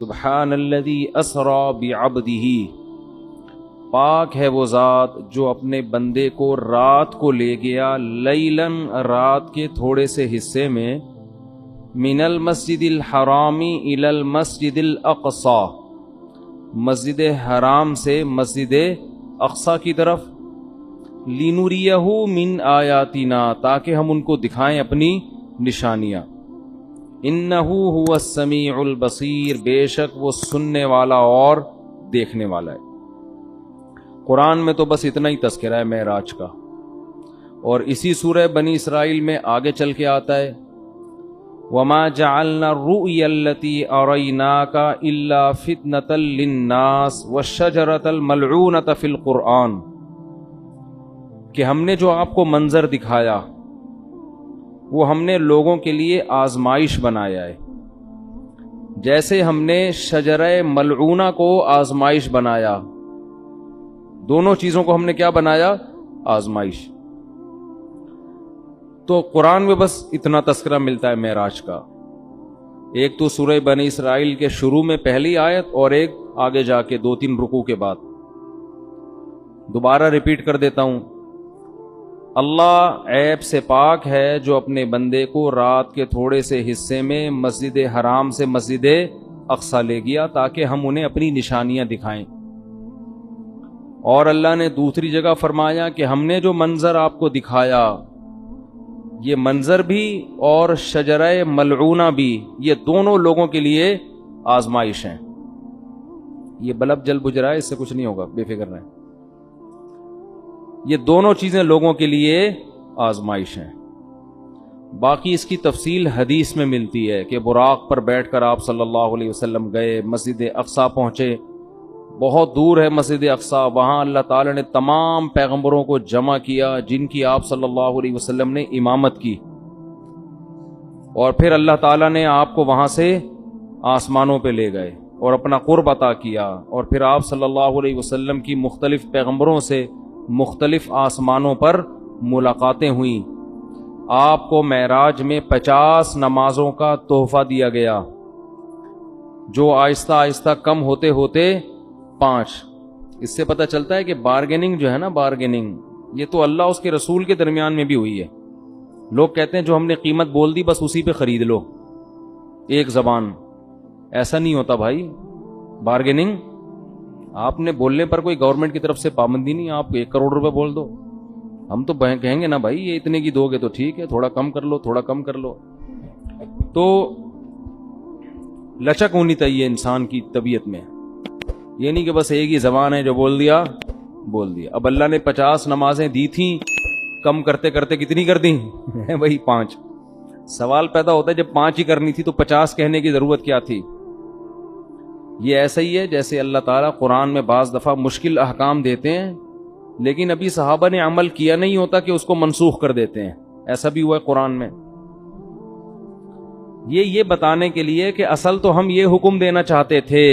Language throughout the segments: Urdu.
سبحان الذی اسری بعبدہ، پاک ہے وہ ذات جو اپنے بندے کو رات کو لے گیا، لیلاً رات کے تھوڑے سے حصے میں، من المسجد الحرام الی المسجد الاقصی، مسجد حرام سے مسجد اقصی کی طرف، لنریہ من آیاتنا، تاکہ ہم ان کو دکھائیں اپنی نشانیاں، انہ هو السمیع البصیر، بے شک وہ سننے والا اور دیکھنے والا ہے۔ قرآن میں تو بس اتنا ہی تذکرہ ہے معراج کا، اور اسی سورہ بنی اسرائیل میں آگے چل کے آتا ہے وما جعلنا الرؤیا التي اریناک الا فتنة للناس والشجرة الملعونة فی القرآن، کہ ہم نے جو آپ کو منظر دکھایا وہ ہم نے لوگوں کے لیے آزمائش بنایا ہے، جیسے ہم نے شجرہ ملعونہ کو آزمائش بنایا، دونوں چیزوں کو ہم نے کیا بنایا؟ آزمائش۔ تو قرآن میں بس اتنا تذکرہ ملتا ہے معراج کا، ایک تو سورہ بنی اسرائیل کے شروع میں پہلی آیت، اور ایک آگے جا کے 2-3 رکوع کے بعد۔ دوبارہ ریپیٹ کر دیتا ہوں، اللہ عیب سے پاک ہے جو اپنے بندے کو رات کے تھوڑے سے حصے میں مسجد حرام سے مسجد اقصی لے گیا تاکہ ہم انہیں اپنی نشانیاں دکھائیں۔ اور اللہ نے دوسری جگہ فرمایا کہ ہم نے جو منظر آپ کو دکھایا، یہ منظر بھی اور شجرہ ملعونہ بھی، یہ دونوں لوگوں کے لیے آزمائش ہیں۔ یہ بلب جل بجھ رہا ہے، اس سے کچھ نہیں ہوگا، بے فکر رہیں، یہ دونوں چیزیں لوگوں کے لیے آزمائش ہیں۔ باقی اس کی تفصیل حدیث میں ملتی ہے کہ براق پر بیٹھ کر آپ صلی اللہ علیہ وسلم گئے، مسجد اقصی پہنچے، بہت دور ہے مسجد اقصی، وہاں اللہ تعالی نے تمام پیغمبروں کو جمع کیا جن کی آپ صلی اللہ علیہ وسلم نے امامت کی، اور پھر اللہ تعالی نے آپ کو وہاں سے آسمانوں پہ لے گئے اور اپنا قرب عطا کیا، اور پھر آپ صلی اللہ علیہ وسلم کی مختلف پیغمبروں سے مختلف آسمانوں پر ملاقاتیں ہوئیں۔ آپ کو معراج میں 50 نمازوں کا تحفہ دیا گیا، جو آہستہ آہستہ کم ہوتے ہوتے 5۔ اس سے پتہ چلتا ہے کہ بارگیننگ جو ہے نا، بارگیننگ، یہ تو اللہ اس کے رسول کے درمیان میں بھی ہوئی ہے۔ لوگ کہتے ہیں جو ہم نے قیمت بول دی بس اسی پہ خرید لو، ایک زبان، ایسا نہیں ہوتا بھائی۔ بارگیننگ آپ نے بولنے پر کوئی گورنمنٹ کی طرف سے پابندی نہیں، آپ 1 کروڑ روپے بول دو، ہم تو کہیں گے نا بھائی یہ اتنے کی دو گے تو ٹھیک ہے، تھوڑا کم کر لو، تھوڑا کم کر لو۔ تو لچک ہونی چاہیے انسان کی طبیعت میں، یہ نہیں کہ بس ایک ہی زبان ہے جو بول دیا بول دیا۔ اب اللہ نے 50 نمازیں دی تھیں، کم کرتے کرتے کتنی کر دیں؟ وہی 5۔ سوال پیدا ہوتا ہے جب 5 ہی کرنی تھی تو 50 کہنے کی ضرورت کیا تھی؟ یہ ایسا ہی ہے جیسے اللہ تعالیٰ قرآن میں بعض دفعہ مشکل احکام دیتے ہیں لیکن ابھی صحابہ نے عمل کیا نہیں ہوتا کہ اس کو منسوخ کر دیتے ہیں، ایسا بھی ہوا ہے قرآن میں۔ یہ بتانے کے لیے کہ اصل تو ہم یہ حکم دینا چاہتے تھے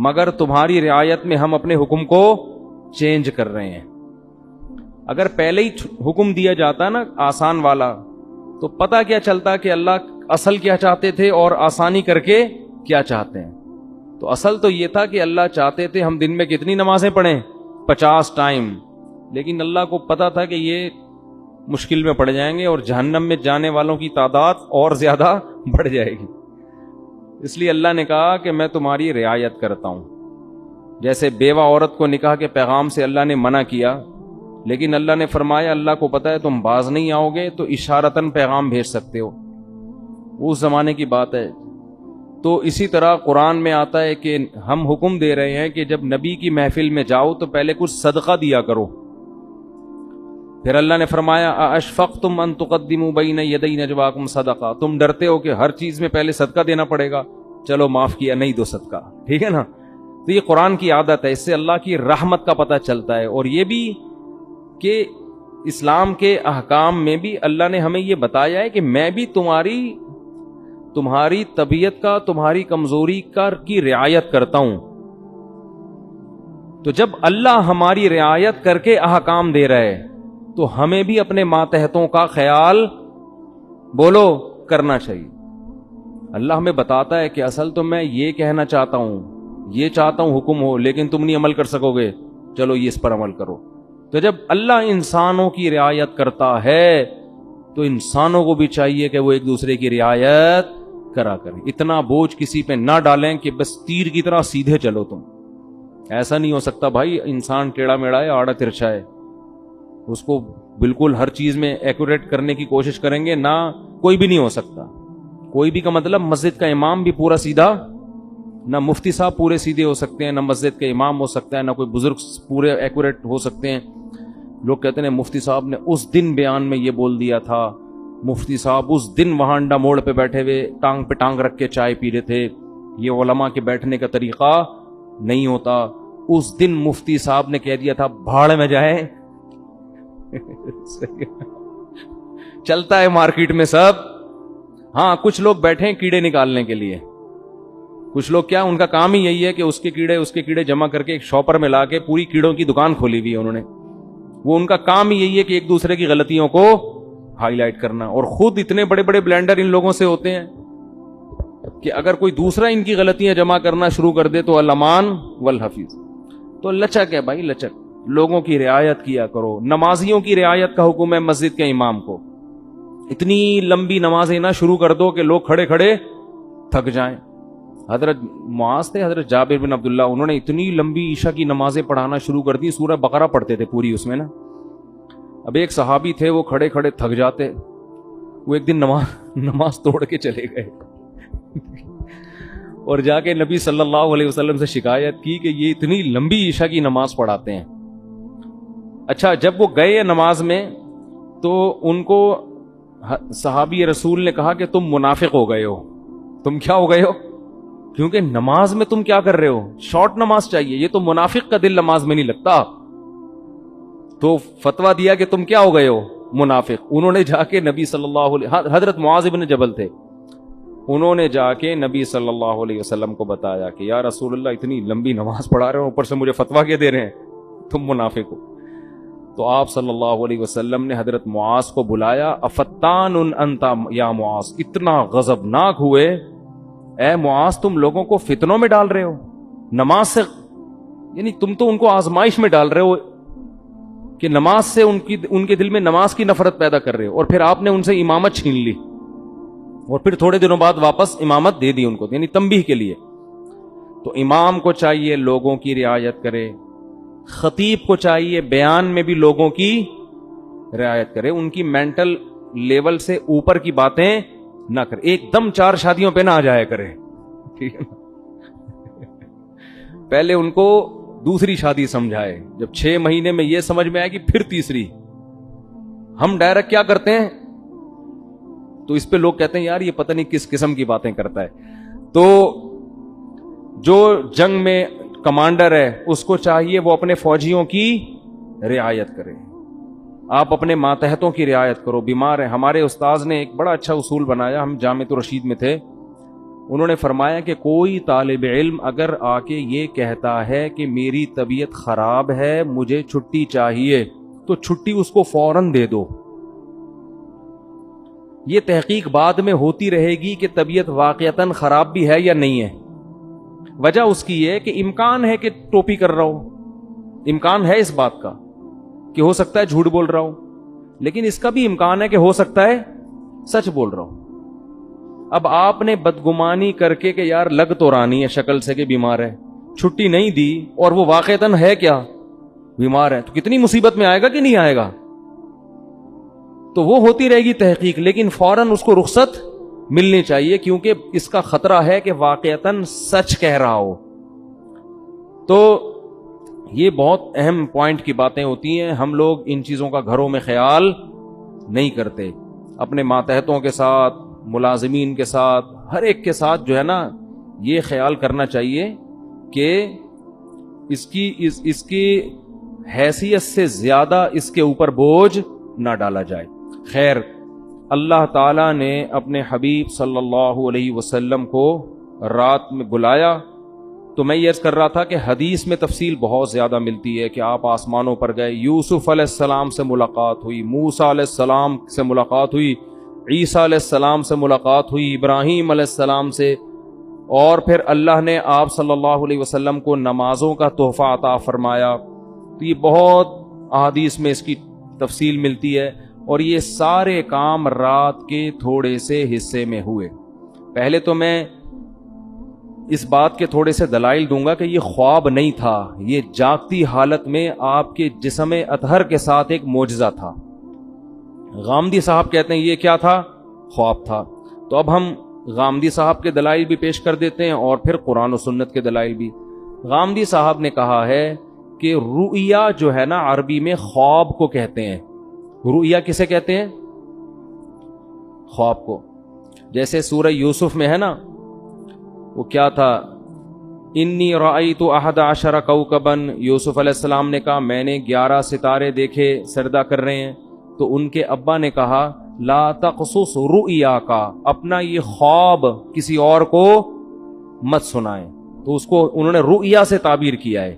مگر تمہاری رعایت میں ہم اپنے حکم کو چینج کر رہے ہیں۔ اگر پہلے ہی حکم دیا جاتا نا آسان والا تو پتہ کیا چلتا کہ اللہ اصل کیا چاہتے تھے اور آسانی کر کے کیا چاہتے ہیں۔ تو اصل تو یہ تھا کہ اللہ چاہتے تھے ہم دن میں کتنی نمازیں پڑھیں؟ 50 ٹائم، لیکن اللہ کو پتا تھا کہ یہ مشکل میں پڑ جائیں گے اور جہنم میں جانے والوں کی تعداد اور زیادہ بڑھ جائے گی، اس لیے اللہ نے کہا کہ میں تمہاری رعایت کرتا ہوں۔ جیسے بیوہ عورت کو نکاح کے پیغام سے اللہ نے منع کیا، لیکن اللہ نے فرمایا اللہ کو پتا ہے تم باز نہیں آؤ گے تو اشارتاً پیغام بھیج سکتے ہو، اس زمانے کی بات ہے۔ تو اسی طرح قرآن میں آتا ہے کہ ہم حکم دے رہے ہیں کہ جب نبی کی محفل میں جاؤ تو پہلے کچھ صدقہ دیا کرو۔ پھر اللہ نے فرمایا اشفقتم ان تقدموا بین یدی نجواکم صدقہ، تم ڈرتے ہو کہ ہر چیز میں پہلے صدقہ دینا پڑے گا، چلو معاف کیا، نہیں دو صدقہ، ٹھیک ہے نا۔ تو یہ قرآن کی عادت ہے، اس سے اللہ کی رحمت کا پتہ چلتا ہے، اور یہ بھی کہ اسلام کے احکام میں بھی اللہ نے ہمیں یہ بتایا ہے کہ میں بھی تمہاری طبیعت کا، تمہاری کمزوری کی رعایت کرتا ہوں۔ تو جب اللہ ہماری رعایت کر کے احکام دے رہا ہے تو ہمیں بھی اپنے ماتحتوں کا خیال بولو کرنا چاہیے۔ اللہ ہمیں بتاتا ہے کہ اصل تو میں یہ کہنا چاہتا ہوں، یہ چاہتا ہوں حکم ہو، لیکن تم نہیں عمل کر سکو گے، چلو یہ اس پر عمل کرو۔ تو جب اللہ انسانوں کی رعایت کرتا ہے تو انسانوں کو بھی چاہیے کہ وہ ایک دوسرے کی رعایت کرا کریں، اتنا بوجھ کسی پہ نہ ڈالیں کہ بس تیر کی طرح سیدھے چلو تم۔ ایسا نہیں ہو سکتا بھائی، انسان ٹیڑھا میڑھا ہے، آڑا ترچھا ہے، اس کو بالکل ہر چیز میں ایکوریٹ کرنے کی کوشش کریں گے نہ، کوئی بھی نہیں ہو سکتا۔ کوئی بھی کا مطلب مسجد کا امام بھی پورا سیدھا، نہ مفتی صاحب پورے سیدھے ہو سکتے ہیں، نہ مسجد کا امام ہو سکتا ہے، نہ کوئی بزرگ پورے ایکوریٹ ہو سکتے ہیں۔ لوگ کہتے ہیں مفتی صاحب نے اس دن بیان میں یہ بول دیا تھا، مفتی صاحب اس دن وہاں انڈا موڑ پہ بیٹھے ہوئے ٹانگ پہ ٹانگ رکھ کے چائے پی رہے تھے، یہ علماء کے بیٹھنے کا طریقہ نہیں ہوتا۔ اس دن مفتی صاحب نے کہہ دیا تھا بھاڑ میں جائے۔ چلتا ہے مارکیٹ میں سب۔ ہاں کچھ لوگ بیٹھے ہیں کیڑے نکالنے کے لیے، کچھ لوگ کیا ان کا کام ہی یہی ہے کہ اس کے کیڑے جمع کر کے ایک شاپر میں لا کے پوری کیڑوں کی دکان کھولی ہوئی ہے انہوں نے، وہ ان کا کام ہی یہی ہے کہ ایک دوسرے کی غلطیوں کو ہائی لائٹ کرنا، اور خود اتنے بڑے بڑے بلینڈر ان لوگوں سے ہوتے ہیں کہ اگر کوئی دوسرا ان کی غلطیاں جمع کرنا شروع کر دے تو الامان والحفیظ۔ تو لچک ہے بھائی، لچک، لوگوں کی رعایت کیا کرو۔ نمازیوں کی رعایت کا حکم ہے مسجد کے امام کو، اتنی لمبی نمازیں نہ شروع کر دو کہ لوگ کھڑے کھڑے تھک جائیں۔ حضرت معاذ تھے، حضرت جابر بن عبداللہ، انہوں نے اتنی لمبی عشاء کی نمازیں پڑھانا شروع کر دی، سورہ بقرہ پڑھتے تھے پوری اس میں نا۔ اب ایک صحابی تھے، وہ کھڑے کھڑے تھک جاتے، وہ ایک دن نماز توڑ کے چلے گئے اور جا کے نبی صلی اللہ علیہ وسلم سے شکایت کی کہ یہ اتنی لمبی عشاء کی نماز پڑھاتے ہیں۔ اچھا جب وہ گئے نماز میں تو ان کو صحابی رسول نے کہا کہ تم منافق ہو گئے ہو۔ تم کیا ہو گئے ہو؟ کیونکہ نماز میں تم کیا کر رہے ہو؟ شارٹ نماز چاہیے، یہ تو منافق کا دل نماز میں نہیں لگتا۔ تو فتویٰ دیا کہ تم کیا ہو گئے ہو؟ منافق۔ انہوں نے جا کے نبی صلی اللہ علیہ، حضرت معاذ بن جبل تھے، انہوں نے جا کے نبی صلی اللہ علیہ وسلم کو بتایا کہ یا رسول اللہ اتنی لمبی نماز پڑھا رہے ہو، اوپر سے مجھے فتویٰ کیا دے رہے ہیں، تم منافق ہو۔ تو آپ صلی اللہ علیہ وسلم نے حضرت معاذ کو بلایا، افتان انت یا معاذ، اتنا غضبناک ہوئے، اے معاذ تم لوگوں کو فتنوں میں ڈال رہے ہو، نماز سے، یعنی تم تو ان کو آزمائش میں ڈال رہے ہو کہ نماز سے ان کے دل میں نماز کی نفرت پیدا کر رہے ہو، اور پھر آپ نے ان سے امامت چھین لی، اور پھر تھوڑے دنوں بعد واپس امامت دے دی ان کو، یعنی تنبیہ کے لیے۔ تو امام کو چاہیے لوگوں کی رعایت کرے، خطیب کو چاہیے بیان میں بھی لوگوں کی رعایت کرے، ان کی مینٹل لیول سے اوپر کی باتیں نہ کرے، ایک دم 4 شادیوں پہ نہ آ جایا کرے، ٹھیک ہے نا؟ پہلے ان کو دوسری شادی سمجھائے، جب 6 مہینے میں یہ سمجھ میں آئے کہ پھر تیسری۔ ہم ڈائریکٹ کیا کرتے ہیں، تو اس پہ لوگ کہتے ہیں یار یہ پتہ نہیں کس قسم کی باتیں کرتا ہے۔ تو جو جنگ میں کمانڈر ہے اس کو چاہیے وہ اپنے فوجیوں کی رعایت کرے، آپ اپنے ماتحتوں کی رعایت کرو۔ بیمار ہیں، ہمارے استاذ نے ایک بڑا اچھا اصول بنایا، ہم جامعۃ الرشید میں تھے، انہوں نے فرمایا کہ کوئی طالب علم اگر آ کے یہ کہتا ہے کہ میری طبیعت خراب ہے، مجھے چھٹی چاہیے، تو چھٹی اس کو فوراً دے دو۔ یہ تحقیق بعد میں ہوتی رہے گی کہ طبیعت واقعتاً خراب بھی ہے یا نہیں ہے۔ وجہ اس کی یہ کہ امکان ہے کہ ٹوپی کر رہا ہو، امکان ہے اس بات کا کہ ہو سکتا ہے جھوٹ بول رہا ہو، لیکن اس کا بھی امکان ہے کہ ہو سکتا ہے سچ بول رہا ہو۔ اب آپ نے بدگمانی کر کے کہ یار لگ تو رانی ہے شکل سے کہ بیمار ہے، چھٹی نہیں دی، اور وہ واقعتاً ہے کیا بیمار ہے، تو کتنی مصیبت میں آئے گا کہ نہیں آئے گا؟ تو وہ ہوتی رہے گی تحقیق، لیکن فوراً اس کو رخصت ملنی چاہیے، کیونکہ اس کا خطرہ ہے کہ واقعتاً سچ کہہ رہا ہو۔ تو یہ بہت اہم پوائنٹ کی باتیں ہوتی ہیں، ہم لوگ ان چیزوں کا گھروں میں خیال نہیں کرتے، اپنے ماتحتوں کے ساتھ، ملازمین کے ساتھ، ہر ایک کے ساتھ جو ہے نا یہ خیال کرنا چاہیے کہ اس کی حیثیت سے زیادہ اس کے اوپر بوجھ نہ ڈالا جائے۔ خیر، اللہ تعالیٰ نے اپنے حبیب صلی اللہ علیہ وسلم کو رات میں بلایا، تو میں یہ عرض کر رہا تھا کہ حدیث میں تفصیل بہت زیادہ ملتی ہے کہ آپ آسمانوں پر گئے، یوسف علیہ السلام سے ملاقات ہوئی، موسیٰ علیہ السلام سے ملاقات ہوئی، عیسیٰ علیہ السلام سے ملاقات ہوئی، ابراہیم علیہ السلام سے، اور پھر اللہ نے آپ صلی اللہ علیہ وسلم کو نمازوں کا تحفہ عطا فرمایا. تو یہ بہت احادیث میں اس کی تفصیل ملتی ہے، اور یہ سارے کام رات کے تھوڑے سے حصے میں ہوئے. پہلے تو میں اس بات کے تھوڑے سے دلائل دوں گا کہ یہ خواب نہیں تھا، یہ جاگتی حالت میں آپ کے جسم اطہر کے ساتھ ایک معجزہ تھا. غامدی صاحب کہتے ہیں یہ کیا تھا؟ خواب تھا. تو اب ہم غامدی صاحب کے دلائل بھی پیش کر دیتے ہیں اور پھر قرآن و سنت کے دلائل بھی. غامدی صاحب نے کہا ہے کہ رؤیا جو ہے نا عربی میں خواب کو کہتے ہیں. رؤیا کسے کہتے ہیں؟ خواب کو. جیسے سورہ یوسف میں ہے نا، وہ کیا تھا، انی رأیت 11 کوکبا، یوسف علیہ السلام نے کہا میں نے 11 ستارے دیکھے سجدہ کر رہے ہیں. تو ان کے ابا نے کہا لا تقصص رؤیا کا، اپنا یہ خواب کسی اور کو مت سنائیں. تو اس کو انہوں نے رؤیا سے تعبیر کیا ہے.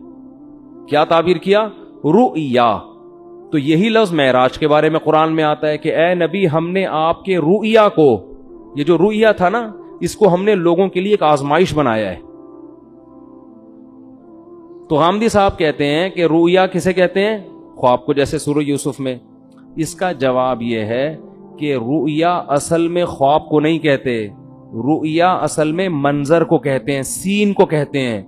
کیا تعبیر کیا؟ رؤیا. تو یہی لفظ معراج کے بارے میں قرآن میں آتا ہے کہ اے نبی ہم نے آپ کے رؤیا کو، یہ جو رؤیا تھا نا، اس کو ہم نے لوگوں کے لیے ایک آزمائش بنایا ہے. تو غامدی صاحب کہتے ہیں کہ رؤیا کسے کہتے ہیں؟ خواب کو، جیسے سورہ یوسف میں. اس کا جواب یہ ہے کہ رؤیا اصل میں خواب کو نہیں کہتے، رؤیا اصل میں منظر کو کہتے ہیں، سین کو کہتے ہیں.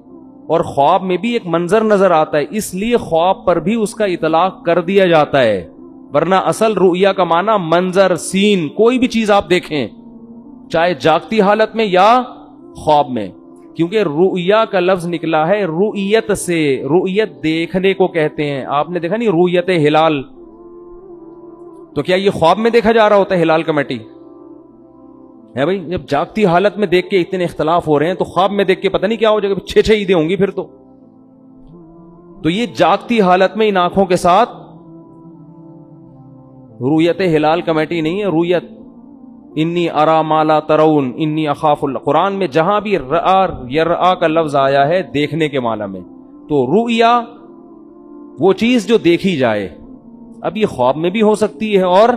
اور خواب میں بھی ایک منظر نظر آتا ہے، اس لیے خواب پر بھی اس کا اطلاق کر دیا جاتا ہے. ورنہ اصل رؤیا کا معنی منظر، سین، کوئی بھی چیز آپ دیکھیں، چاہے جاگتی حالت میں یا خواب میں. کیونکہ رؤیا کا لفظ نکلا ہے رؤیت سے، رؤیت دیکھنے کو کہتے ہیں. آپ نے دیکھا نہیں رؤیت ہلال، تو کیا یہ خواب میں دیکھا جا رہا ہوتا ہے ہلال کمیٹی ہے بھائی؟ جب جاگتی حالت میں دیکھ کے اتنے اختلاف ہو رہے ہیں تو خواب میں دیکھ کے پتہ نہیں کیا ہو جائے گا، 6 عیدیں ہوں گی پھر تو یہ جاگتی حالت میں ان آنکھوں کے ساتھ رؤیت ہلال کمیٹی نہیں ہے، رؤیت انی ارا ما لا ترون انی اخاف اللہ. قرآن میں جہاں بھی رآ یرآ کا لفظ آیا ہے دیکھنے کے معنی میں، تو رؤیا وہ چیز جو دیکھی جائے. اب یہ خواب میں بھی ہو سکتی ہے اور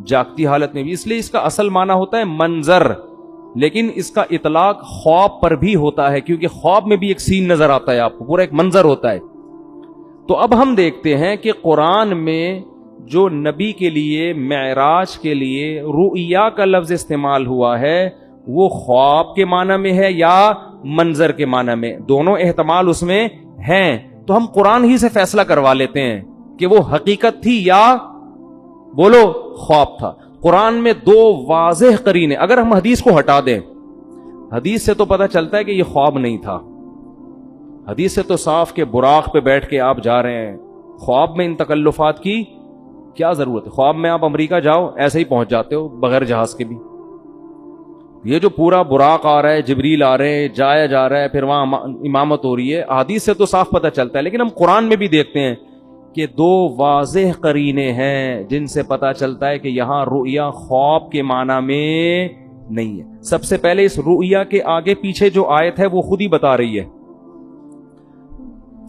جاگتی حالت میں بھی، اس لیے اس کا اصل معنی ہوتا ہے منظر، لیکن اس کا اطلاق خواب پر بھی ہوتا ہے کیونکہ خواب میں بھی ایک سین نظر آتا ہے آپ کو، پورا ایک منظر ہوتا ہے. تو اب ہم دیکھتے ہیں کہ قرآن میں جو نبی کے لیے معراج کے لیے رؤیا کا لفظ استعمال ہوا ہے وہ خواب کے معنی میں ہے یا منظر کے معنی میں، دونوں احتمال اس میں ہیں. تو ہم قرآن ہی سے فیصلہ کروا لیتے ہیں کہ وہ حقیقت تھی یا بولو خواب تھا. قرآن میں 2 واضح قرینے، اگر ہم حدیث کو ہٹا دیں، حدیث سے تو پتہ چلتا ہے کہ یہ خواب نہیں تھا. حدیث سے تو صاف کہ براق پہ بیٹھ کے آپ جا رہے ہیں، خواب میں ان تکلفات کی کیا ضرورت ہے؟ خواب میں آپ امریکہ جاؤ ایسے ہی پہنچ جاتے ہو بغیر جہاز کے بھی. یہ جو پورا براق آ رہا ہے، جبریل آ رہے ہیں، جایا جا رہا ہے، پھر وہاں امامت ہو رہی ہے، حدیث سے تو صاف پتہ چلتا ہے. لیکن ہم قرآن میں بھی دیکھتے ہیں کہ 2 واضح قرینے ہیں جن سے پتہ چلتا ہے کہ یہاں رؤیا خواب کے معنی میں نہیں ہے. سب سے پہلے اس رؤیا کے آگے پیچھے جو آیت ہے وہ خود ہی بتا رہی ہے.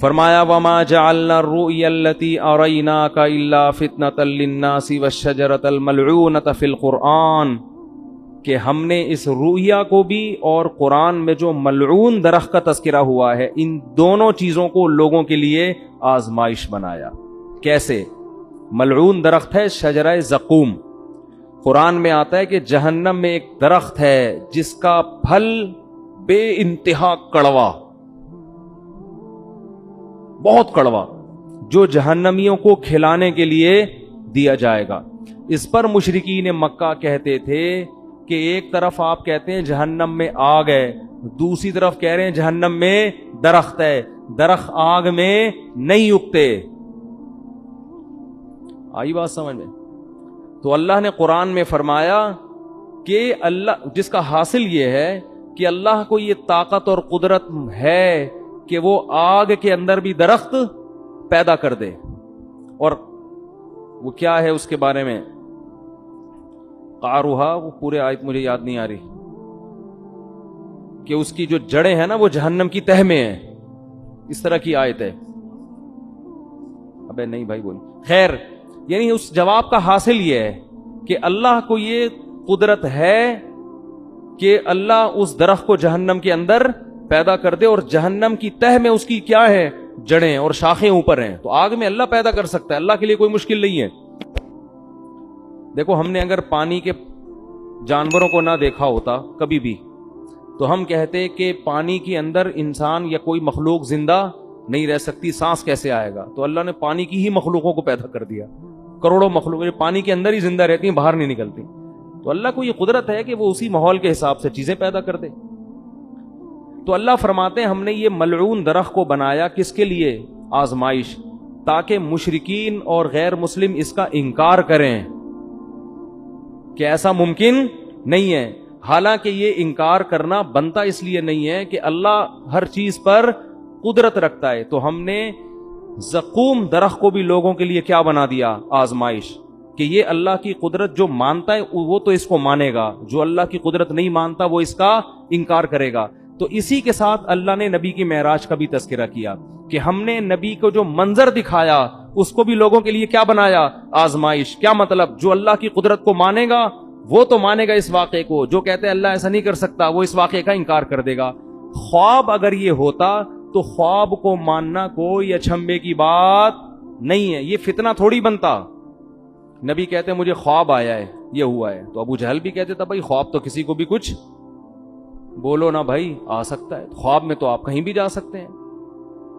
فرمایا وما جعلنا الرؤيا التي اريناك الا فتنة للناس والشجرة الملعونة في القرآن، کہ ہم نے اس رؤیا کو بھی اور قرآن میں جو ملعون درخت کا تذکرہ ہوا ہے ان دونوں چیزوں کو لوگوں کے لیے آزمائش بنایا. کیسے؟ ملعون درخت ہے شجرہ زقوم. قرآن میں آتا ہے کہ جہنم میں ایک درخت ہے جس کا پھل بے انتہا کڑوا، بہت کڑوا، جو جہنمیوں کو کھلانے کے لیے دیا جائے گا. اس پر مشرکین مکہ کہتے تھے کہ ایک طرف آپ کہتے ہیں جہنم میں آگ ہے، دوسری طرف کہہ رہے ہیں جہنم میں درخت ہے، درخت آگ میں نہیں اگتے. آئی بات سمجھ میں؟ تو اللہ نے قرآن میں فرمایا کہ اللہ، جس کا حاصل یہ ہے کہ اللہ کو یہ طاقت اور قدرت ہے کہ وہ آگ کے اندر بھی درخت پیدا کر دے. اور وہ کیا ہے اس کے بارے میں قاروہا، وہ پورے آیت مجھے یاد نہیں آ رہی، کہ اس کی جو جڑیں ہیں نا وہ جہنم کی تہ میں ہیں، اس طرح کی آیت ہے. ابے نہیں بھائی بول. خیر، یعنی اس جواب کا حاصل یہ ہے کہ اللہ کو یہ قدرت ہے کہ اللہ اس درخت کو جہنم کے اندر پیدا کر دے اور جہنم کی تہ میں اس کی کیا ہے؟ جڑیں اور شاخیں اوپر ہیں. تو آگ میں اللہ پیدا کر سکتا ہے, اللہ کے لیے کوئی مشکل نہیں ہے. دیکھو ہم نے اگر پانی کے جانوروں کو نہ دیکھا ہوتا کبھی بھی تو ہم کہتے کہ پانی کے اندر انسان یا کوئی مخلوق زندہ نہیں رہ سکتی, سانس کیسے آئے گا؟ تو اللہ نے پانی کی ہی مخلوقوں کو پیدا کر دیا, کروڑوں مخلوق جو پانی کے اندر ہی زندہ رہتی ہیں, باہر نہیں نکلتی. تو اللہ کو یہ قدرت ہے کہ وہ اسی ماحول کے حساب سے چیزیں پیدا کر دے. تو اللہ فرماتے ہیں ہم نے یہ ملعون درخت کو بنایا کس کے لیے؟ آزمائش, تاکہ مشرکین اور غیر مسلم اس کا انکار کریں کہ ایسا ممکن نہیں ہے. حالانکہ یہ انکار کرنا بنتا اس لیے نہیں ہے کہ اللہ ہر چیز پر قدرت رکھتا ہے. تو ہم نے زقوم درخت کو بھی لوگوں کے لیے کیا بنا دیا؟ آزمائش, کہ یہ اللہ کی قدرت جو مانتا ہے وہ تو اس کو مانے گا, جو اللہ کی قدرت نہیں مانتا وہ اس کا انکار کرے گا. تو اسی کے ساتھ اللہ نے نبی کی معراج کا بھی تذکرہ کیا کہ ہم نے نبی کو جو منظر دکھایا اس کو بھی لوگوں کے لیے کیا بنایا؟ آزمائش. کیا مطلب؟ جو اللہ کی قدرت کو مانے گا وہ تو مانے گا اس واقعے کو, جو کہتے ہیں اللہ ایسا نہیں کر سکتا وہ اس واقعے کا انکار کر دے گا. خواب اگر یہ ہوتا تو خواب کو ماننا کوئی اچھمبے کی بات نہیں ہے, یہ فتنہ تھوڑی بنتا. نبی کہتے ہیں مجھے خواب آیا ہے, یہ ہوا ہے, تو ابو جہل بھی کہتے تھا بھائی خواب تو کسی کو بھی کچھ بولو نا بھائی آ سکتا ہے, خواب میں تو آپ کہیں بھی جا سکتے ہیں,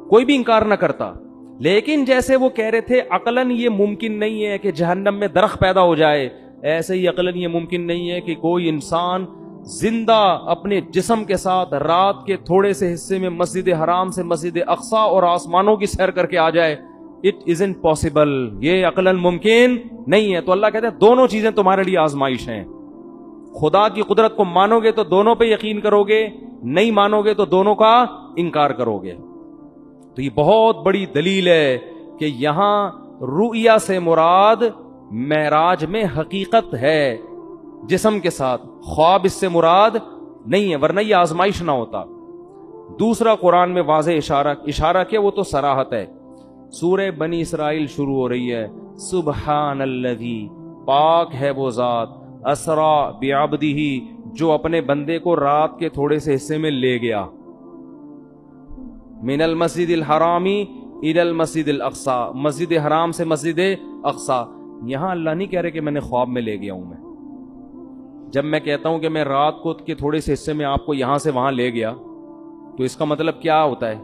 کوئی بھی انکار نہ کرتا. لیکن جیسے وہ کہہ رہے تھے عقلاً یہ ممکن نہیں ہے کہ جہنم میں درخت پیدا ہو جائے, ایسے ہی عقلاً یہ ممکن نہیں ہے کہ کوئی انسان زندہ اپنے جسم کے ساتھ رات کے تھوڑے سے حصے میں مسجد حرام سے مسجد اقصی اور آسمانوں کی سیر کر کے آ جائے. اٹ isn't possible, یہ عقلاً ممکن نہیں ہے. تو اللہ کہتے ہیں دونوں چیزیں تمہارے لیے آزمائش ہیں. خدا کی قدرت کو مانو گے تو دونوں پہ یقین کرو گے, نہیں مانو گے تو دونوں کا انکار کرو گے. تو یہ بہت بڑی دلیل ہے کہ یہاں رؤیا سے مراد معراج میں حقیقت ہے جسم کے ساتھ, خواب اس سے مراد نہیں ہے, ورنہ یہ آزمائش نہ ہوتا. دوسرا قرآن میں واضح اشارہ کیا, وہ تو صراحت ہے. سورہ بنی اسرائیل شروع ہو رہی ہے سبحان الذی, پاک ہے وہ ذات, اسرا بعبدہ, جو اپنے بندے کو رات کے تھوڑے سے حصے میں لے گیا, من المسجد الحرامی الی المسجد الاقصی, مسجد حرام سے مسجد اقصی. یہاں اللہ نہیں کہہ رہے کہ میں نے خواب میں لے گیا ہوں. میں جب میں کہتا ہوں کہ میں رات کو کے تھوڑے سے حصے میں آپ کو یہاں سے وہاں لے گیا, تو اس کا مطلب کیا ہوتا ہے؟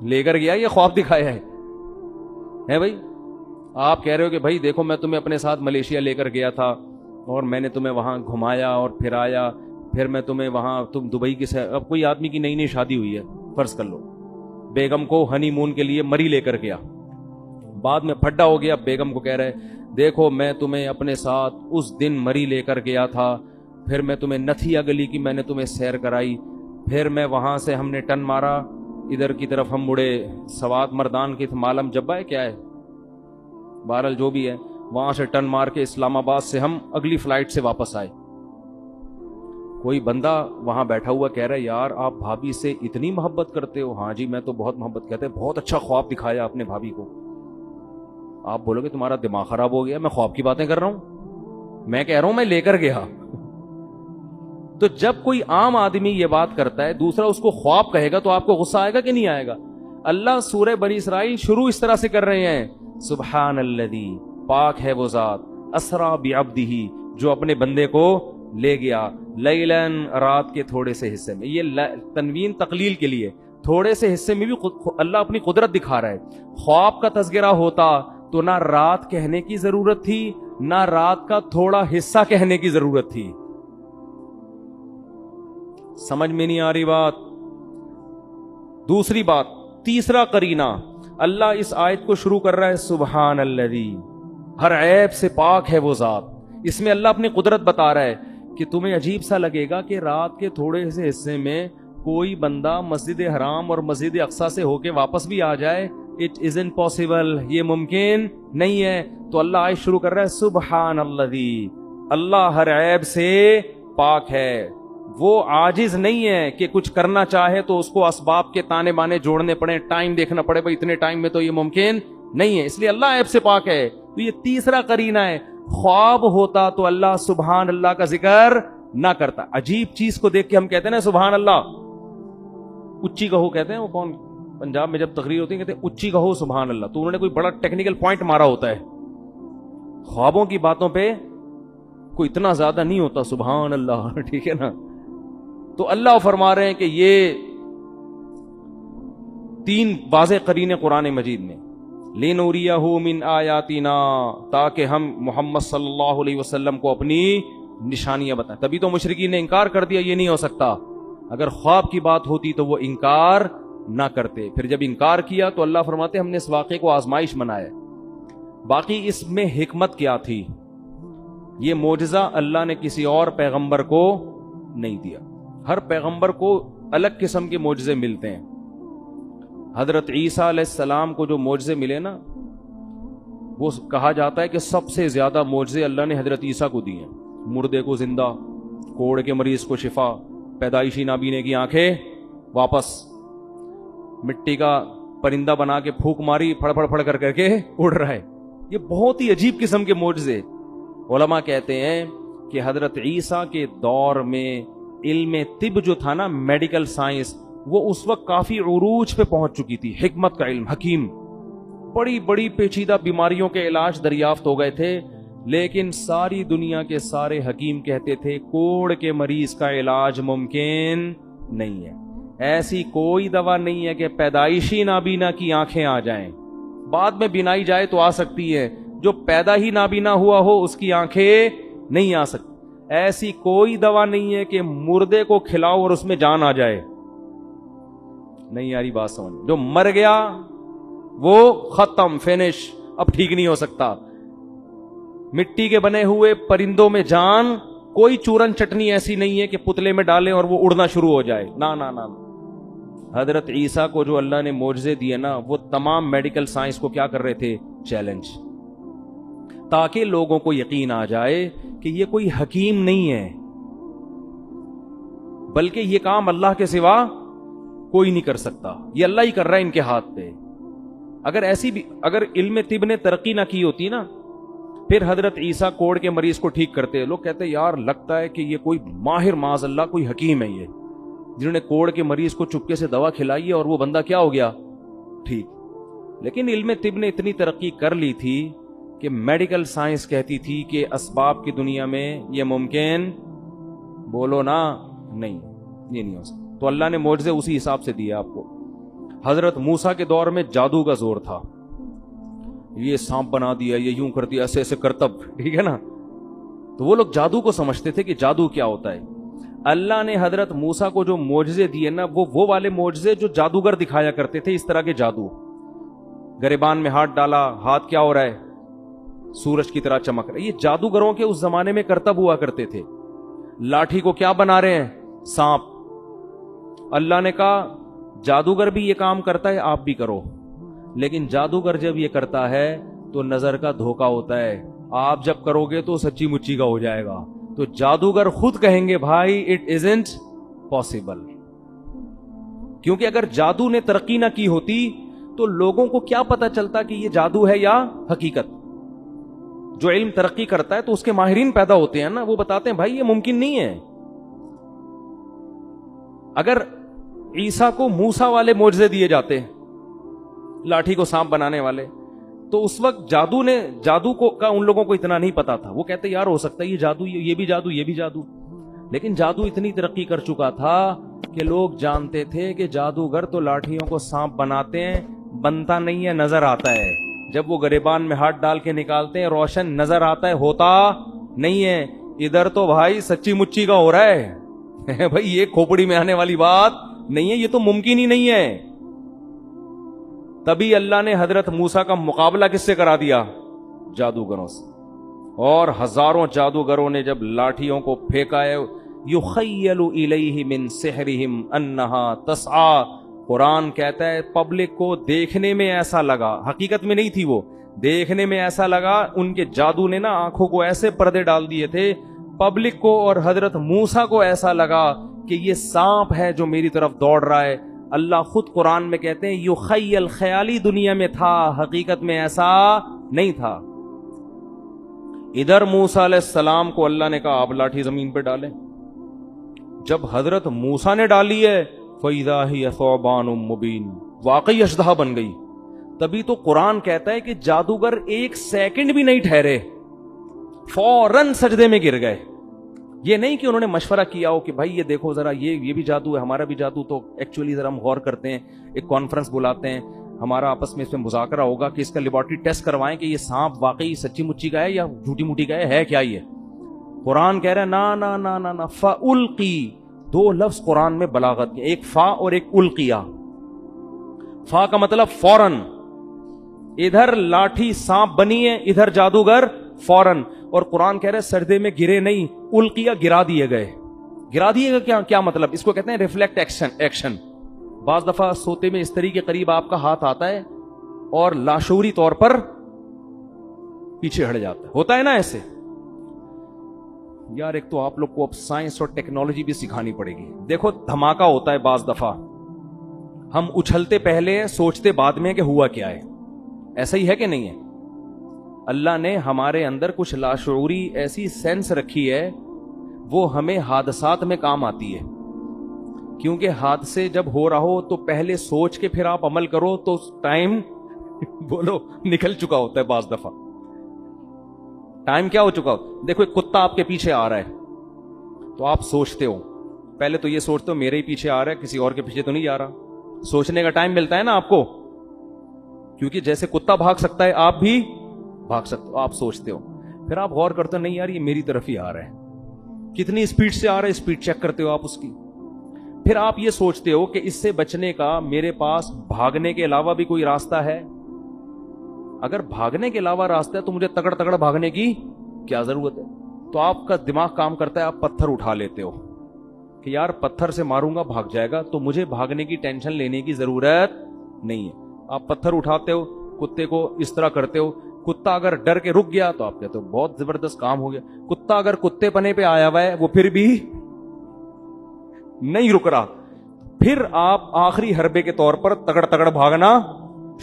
لے کر گیا یا خواب دکھایا ہے بھائی؟ آپ کہہ رہے ہو کہ بھائی دیکھو میں تمہیں اپنے ساتھ ملیشیا لے کر گیا تھا اور میں نے تمہیں وہاں گھمایا اور پھرایا, پھر میں تمہیں وہاں, تم دبئی کی اب کوئی آدمی کی نئی نئی شادی ہوئی ہے, فرض کر لو, بیگم کو ہنی مون کے لیے مری لے کر گیا, بعد میں پھڈا ہو گیا, بیگم کو کہہ رہے دیکھو میں تمہیں اپنے ساتھ اس دن مری لے کر گیا تھا, پھر میں تمہیں نتھیا گلی کی میں نے تمہیں سیر کرائی, پھر میں وہاں سے ہم نے ٹن مارا ادھر کی طرف, ہم مڑے سوات مردان کی معلم جبا ہے کیا ہے, بہرحال جو بھی ہے, وہاں سے ٹن مار کے اسلام آباد سے ہم اگلی فلائٹ سے واپس آئے. کوئی بندہ وہاں بیٹھا ہوا کہہ رہا ہے یار آپ بھابھی سے اتنی محبت کرتے ہو؟ ہاں جی میں تو بہت محبت کرتے, بہت اچھا خواب دکھایا اپنے بھابھی کو. آپ بولو گے تمہارا دماغ خراب ہو گیا, میں خواب کی باتیں کر رہا ہوں, میں کہہ رہا ہوں میں لے کر گیا. تو جب کوئی عام آدمی یہ بات کرتا ہے, دوسرا اس کو خواب کہے گا, تو آپ کو غصہ آئے گا کہ نہیں آئے گا؟ اللہ سورہ بنی اسرائیل شروع اس طرح سے کر رہے ہیں سبحان الذی, پاک ہے وہ ذات, اسرا بعبدہ, جو اپنے بندے کو لے گیا, لیلن, رات کے تھوڑے سے حصے میں. یہ تنوین تقلیل کے لیے, تھوڑے سے حصے میں بھی اللہ اپنی قدرت دکھا رہا ہے. خواب کا تذکرہ ہوتا تو نہ رات کہنے کی ضرورت تھی, نہ رات کا تھوڑا حصہ کہنے کی ضرورت تھی. سمجھ میں نہیں آ رہی بات؟ دوسری بات, تیسرا قرینہ, اللہ اس آیت کو شروع کر رہا ہے سبحان الذی, ہر عیب سے پاک ہے وہ ذات. اس میں اللہ اپنی قدرت بتا رہا ہے کہ تمہیں عجیب سا لگے گا کہ رات کے تھوڑے سے حصے میں کوئی بندہ مسجد حرام اور مسجد اقصی سے ہو کے واپس بھی آ جائے. اٹ isn't possible, یہ ممکن نہیں ہے. تو اللہ آیت شروع کر رہا ہے سبحان الذی, اللہ ہر عیب سے پاک ہے, وہ عاجز نہیں ہے کہ کچھ کرنا چاہے تو اس کو اسباب کے تانے بانے جوڑنے پڑے, ٹائم دیکھنا پڑے, بھائی اتنے ٹائم میں تو یہ ممکن نہیں ہے, اس لیے اللہ عیب سے پاک ہے. تو یہ تیسرا قرینہ ہے. خواب ہوتا تو اللہ سبحان اللہ کا ذکر نہ کرتا. عجیب چیز کو دیکھ کے ہم کہتے ہیں نا سبحان اللہ, اچھی کہو کہتے ہیں, وہ کون پنجاب میں جب تقریر ہوتی ہے کہتے ہیں اچھی کہو سبحان اللہ, تو انہوں نے کوئی بڑا ٹیکنیکل پوائنٹ مارا ہوتا ہے. خوابوں کی باتوں پہ کوئی اتنا زیادہ نہیں ہوتا سبحان اللہ, ٹھیک ہے نا. تو اللہ فرما رہے ہیں کہ یہ 3 واضح قرینے قرآن مجید میں, لِنُرِيَهُ مِنْ آیَاتِنَا, تاکہ ہم محمد صلی اللہ علیہ وسلم کو اپنی نشانیاں بتائیں. تبھی تو مشرکین نے انکار کر دیا, یہ نہیں ہو سکتا. اگر خواب کی بات ہوتی تو وہ انکار نہ کرتے. پھر جب انکار کیا تو اللہ فرماتے ہم نے اس واقعے کو آزمائش بنایا. باقی اس میں حکمت کیا تھی, یہ معجزہ اللہ نے کسی اور پیغمبر کو نہیں دیا. ہر پیغمبر کو الگ قسم کے معجزے ملتے ہیں. حضرت عیسیٰ علیہ السلام کو جو معجزے ملے نا, وہ کہا جاتا ہے کہ سب سے زیادہ معجزے اللہ نے حضرت عیسیٰ کو دیے ہیں. مردے کو زندہ, کوڑ کے مریض کو شفا, پیدائشی نابینے کی آنکھیں واپس, مٹی کا پرندہ بنا کے پھونک ماری, پھڑ پھڑ پھڑ کر کے اڑ رہا ہے. یہ بہت ہی عجیب قسم کے معجزے. علماء کہتے ہیں کہ حضرت عیسیٰ کے دور میں علم طب جو تھا نا, میڈیکل سائنس, وہ اس وقت کافی عروج پہ پہنچ چکی تھی. حکمت کا علم, حکیم, بڑی بڑی پیچیدہ بیماریوں کے علاج دریافت ہو گئے تھے. لیکن ساری دنیا کے سارے حکیم کہتے تھے کوڑ کے مریض کا علاج ممکن نہیں ہے. ایسی کوئی دوا نہیں ہے کہ پیدائشی نابینا کی آنکھیں آ جائیں, بعد میں بینائی جائے تو آ سکتی ہے, جو پیدا ہی نابینا ہوا ہو اس کی آنکھیں نہیں آ سکتی. ایسی کوئی دوا نہیں ہے کہ مردے کو کھلاؤ اور اس میں جان آ جائے. نہیں یاری بات سمجھ, جو مر گیا وہ ختم, فینش, اب ٹھیک نہیں ہو سکتا. مٹی کے بنے ہوئے پرندوں میں جان, کوئی چورن چٹنی ایسی نہیں ہے کہ پتلے میں ڈالیں اور وہ اڑنا شروع ہو جائے. نا نا نا. حضرت عیسیٰ کو جو اللہ نے معجزے دیے نا, وہ تمام میڈیکل سائنس کو کیا کر رہے تھے, چیلنج, تاکہ لوگوں کو یقین آ جائے کہ یہ کوئی حکیم نہیں ہے, بلکہ یہ کام اللہ کے سوا کوئی نہیں کر سکتا, یہ اللہ ہی کر رہا ہے ان کے ہاتھ پہ. اگر علم طب نے ترقی نہ کی ہوتی نا, پھر حضرت عیسیٰ کوڑ کے مریض کو ٹھیک کرتے. لوگ کہتے یار لگتا ہے کہ یہ کوئی ماہر, معاذ اللہ کوئی حکیم ہے یہ, جنہوں نے کوڑ کے مریض کو چپکے سے دوا کھلائی ہے اور وہ بندہ کیا ہو گیا, ٹھیک. لیکن علم طب نے اتنی ترقی کر لی تھی کہ میڈیکل سائنس کہتی تھی کہ اسباب کی دنیا میں یہ ممکن, بولو نا, نہیں, یہ نہیں ہو سکتا. تو اللہ نے معجزے اسی حساب سے دیے آپ کو. حضرت موسیٰ کے دور میں جادو کا زور تھا, یہ سانپ بنا دیا, یہ یوں کر دیا, ایسے ایسے کرتب, ٹھیک ہے نا. تو وہ لوگ جادو کو سمجھتے تھے کہ جادو کیا ہوتا ہے. اللہ نے حضرت موسیٰ کو جو معجزے دیے نا, وہ والے معجزے جو جادوگر دکھایا کرتے تھے, اس طرح کے جادو. گریبان میں ہاتھ ڈالا, ہاتھ کیا ہو رہا ہے, سورج کی طرح چمک رہا ہے. یہ جادوگروں کے اس زمانے میں کرتب ہوا کرتے تھے. لاٹھی کو کیا بنا رہے ہیں, سانپ. اللہ نے کہا جادوگر بھی یہ کام کرتا ہے, آپ بھی کرو. لیکن جادوگر جب یہ کرتا ہے تو نظر کا دھوکا ہوتا ہے, آپ جب کرو گے تو سچی مچی کا ہو جائے گا. تو جادوگر خود کہیں گے بھائی اٹ ازنٹ پاسبل, کیونکہ اگر جادو نے ترقی نہ کی ہوتی تو لوگوں کو کیا پتا چلتا کہ یہ جادو ہے یا حقیقت. جو علم ترقی کرتا ہے تو اس کے ماہرین پیدا ہوتے ہیں نا, وہ بتاتے ہیں بھائی یہ ممکن نہیں ہے. اگر عیسیٰ کو موسیٰ والے معجزے دیے جاتے, لاٹھی کو سانپ بنانے والے, تو اس وقت جادو کو کا ان لوگوں کو اتنا نہیں پتا تھا. وہ کہتے یار ہو سکتا ہے یہ جادو, یہ بھی جادو, یہ بھی جادو. لیکن جادو اتنی ترقی کر چکا تھا کہ لوگ جانتے تھے کہ جادوگر تو لاٹھیوں کو سانپ بناتے ہیں, بنتا نہیں ہے, نظر آتا ہے. جب وہ گریبان میں ہاتھ ڈال کے نکالتے ہیں روشن نظر آتا ہے, ہوتا نہیں ہے. ادھر تو بھائی سچی مچی کا ہو رہا ہے بھائی, یہ کھوپڑی میں آنے والی بات نہیں ہے, یہ تو ممکن ہی نہیں ہے. تبھی اللہ نے حضرت موسیٰ کا مقابلہ کس سے کرا دیا, جادوگروں سے. اور ہزاروں جادوگروں نے جب لاٹھیوں کو پھینکا ہے, یخیل الیہ من سحرہم انہا تسعی, قرآن کہتا ہے پبلک کو دیکھنے میں ایسا لگا, حقیقت میں نہیں تھی وہ, دیکھنے میں ایسا لگا, ان کے جادو نے نا آنکھوں کو ایسے پردے ڈال دیے تھے, پبلک کو اور حضرت موسیٰ کو ایسا لگا کہ یہ سانپ ہے جو میری طرف دوڑ رہا ہے. اللہ خود قرآن میں کہتے ہیں یخیل, خیالی دنیا میں تھا, حقیقت میں ایسا نہیں تھا. ادھر موسیٰ علیہ السلام کو اللہ نے کہا آپ لاٹھی زمین پہ ڈالیں. جب حضرت موسیٰ نے ڈالی ہے فَإِذَا هِيَ ثُعْبَانٌ مُبِينٌ, واقعی اژدہا بن گئی. تبھی تو قرآن کہتا ہے کہ جادوگر ایک سیکنڈ بھی نہیں ٹھہرے, فوراً سجدے میں گر گئے. یہ نہیں کہ انہوں نے مشورہ کیا ہو کہ بھائی یہ دیکھو ذرا یہ بھی جادو ہے, ہمارا بھی جادو, تو ایکچولی ذرا ہم غور کرتے ہیں, ایک کانفرنس بلاتے ہیں, ہمارا آپس میں اس میں مذاکرہ ہوگا کہ اس کا لیبارٹری ٹیسٹ کروائیں کہ یہ سانپ واقعی سچی مچی کا ہے یا جھوٹی موٹی کا ہے کیا یہ. قرآن کہہ رہا ہے نا نا نا نا نا, فَأُلْقِي, دو لفظ قرآن میں بلاغت کے, ایک فا اور ایک القیہ. فا کا مطلب فوراً, ادھر لاٹھی سانپ بنی ہے, ادھر جادوگر فوراً. اور قرآن کہہ رہے سجدے میں گرے نہیں, القیہ گرا دیے گئے. گرا دیے گئے کیا مطلب؟ اس کو کہتے ہیں ریفلیکٹ ایکشن. بعض دفعہ سوتے میں استری کے قریب آپ کا ہاتھ آتا ہے اور لاشعوری طور پر پیچھے ہٹ جاتا ہے, ہوتا ہے نا ایسے. یار ایک تو آپ لوگ کو اب سائنس اور ٹیکنالوجی بھی سکھانی پڑے گی. دیکھو دھماکہ ہوتا ہے بعض دفعہ, ہم اچھلتے پہلے ہیں سوچتے بعد میں کہ ہوا کیا ہے. ایسا ہی ہے کہ نہیں ہے؟ اللہ نے ہمارے اندر کچھ لاشعوری ایسی سینس رکھی ہے, وہ ہمیں حادثات میں کام آتی ہے. کیونکہ حادثے جب ہو رہا ہو تو پہلے سوچ کے پھر آپ عمل کرو تو ٹائم بولو نکل چکا ہوتا ہے. بعض دفعہ ٹائم کیا ہو چکا ہو. دیکھو ایک کتا آپ کے پیچھے آ رہا ہے تو آپ سوچتے ہو, پہلے تو یہ سوچتے ہو میرے ہی پیچھے آ رہا ہے, کسی اور کے پیچھے تو نہیں جا رہا. سوچنے کا ٹائم ملتا ہے نا آپ کو, کیونکہ جیسے کتا بھاگ سکتا ہے آپ بھی بھاگ سکتے ہو. آپ سوچتے ہو, پھر آپ غور کرتے ہو نہیں یار یہ میری طرف ہی آ رہا ہے, کتنی اسپیڈ سے آ رہا ہے, اسپیڈ چیک کرتے ہو آپ اس کی. پھر آپ یہ سوچتے ہو کہ اس سے بچنے کا میرے پاس بھاگنے کے علاوہ بھی کوئی راستہ ہے. اگر بھاگنے کے علاوہ راستہ ہے تو مجھے تگڑ تگڑ بھاگنے کی کیا ضرورت ہے. تو آپ کا دماغ کام کرتا ہے, آپ پتھر اٹھا لیتے ہو کہ یار پتھر سے ماروں گا بھاگ جائے گا, تو مجھے بھاگنے کی ٹینشن لینے کی ضرورت نہیں ہے. آپ پتھر اٹھاتے ہو, کتے کو اس طرح کرتے ہو, کتا اگر ڈر کے رک گیا تو آپ کہتے ہو بہت زبردست کام ہو گیا. کتا اگر کتے پنے پہ آیا ہوا ہے وہ پھر بھی نہیں رک رہا, پھر آپ آخری حربے کے طور پر تگڑ تگڑ بھاگنا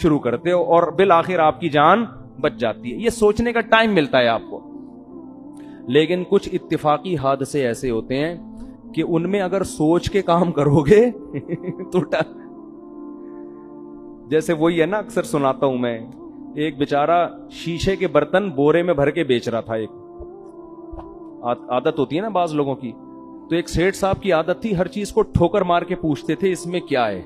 شروع کرتے ہو اور بالآخر آپ کی جان بچ جاتی ہے. یہ سوچنے کا ٹائم ملتا ہے آپ کو. لیکن کچھ اتفاقی حادثے ایسے ہوتے ہیں کہ ان میں اگر سوچ کے کام کرو گے تو جیسے وہی ہے نا, اکثر سناتا ہوں میں, ایک بیچارہ شیشے کے برتن بورے میں بھر کے بیچ رہا تھا. ایک عادت ہوتی ہے نا بعض لوگوں کی, تو ایک سیٹھ صاحب کی عادت تھی ہر چیز کو ٹھوکر مار کے پوچھتے تھے اس میں کیا ہے.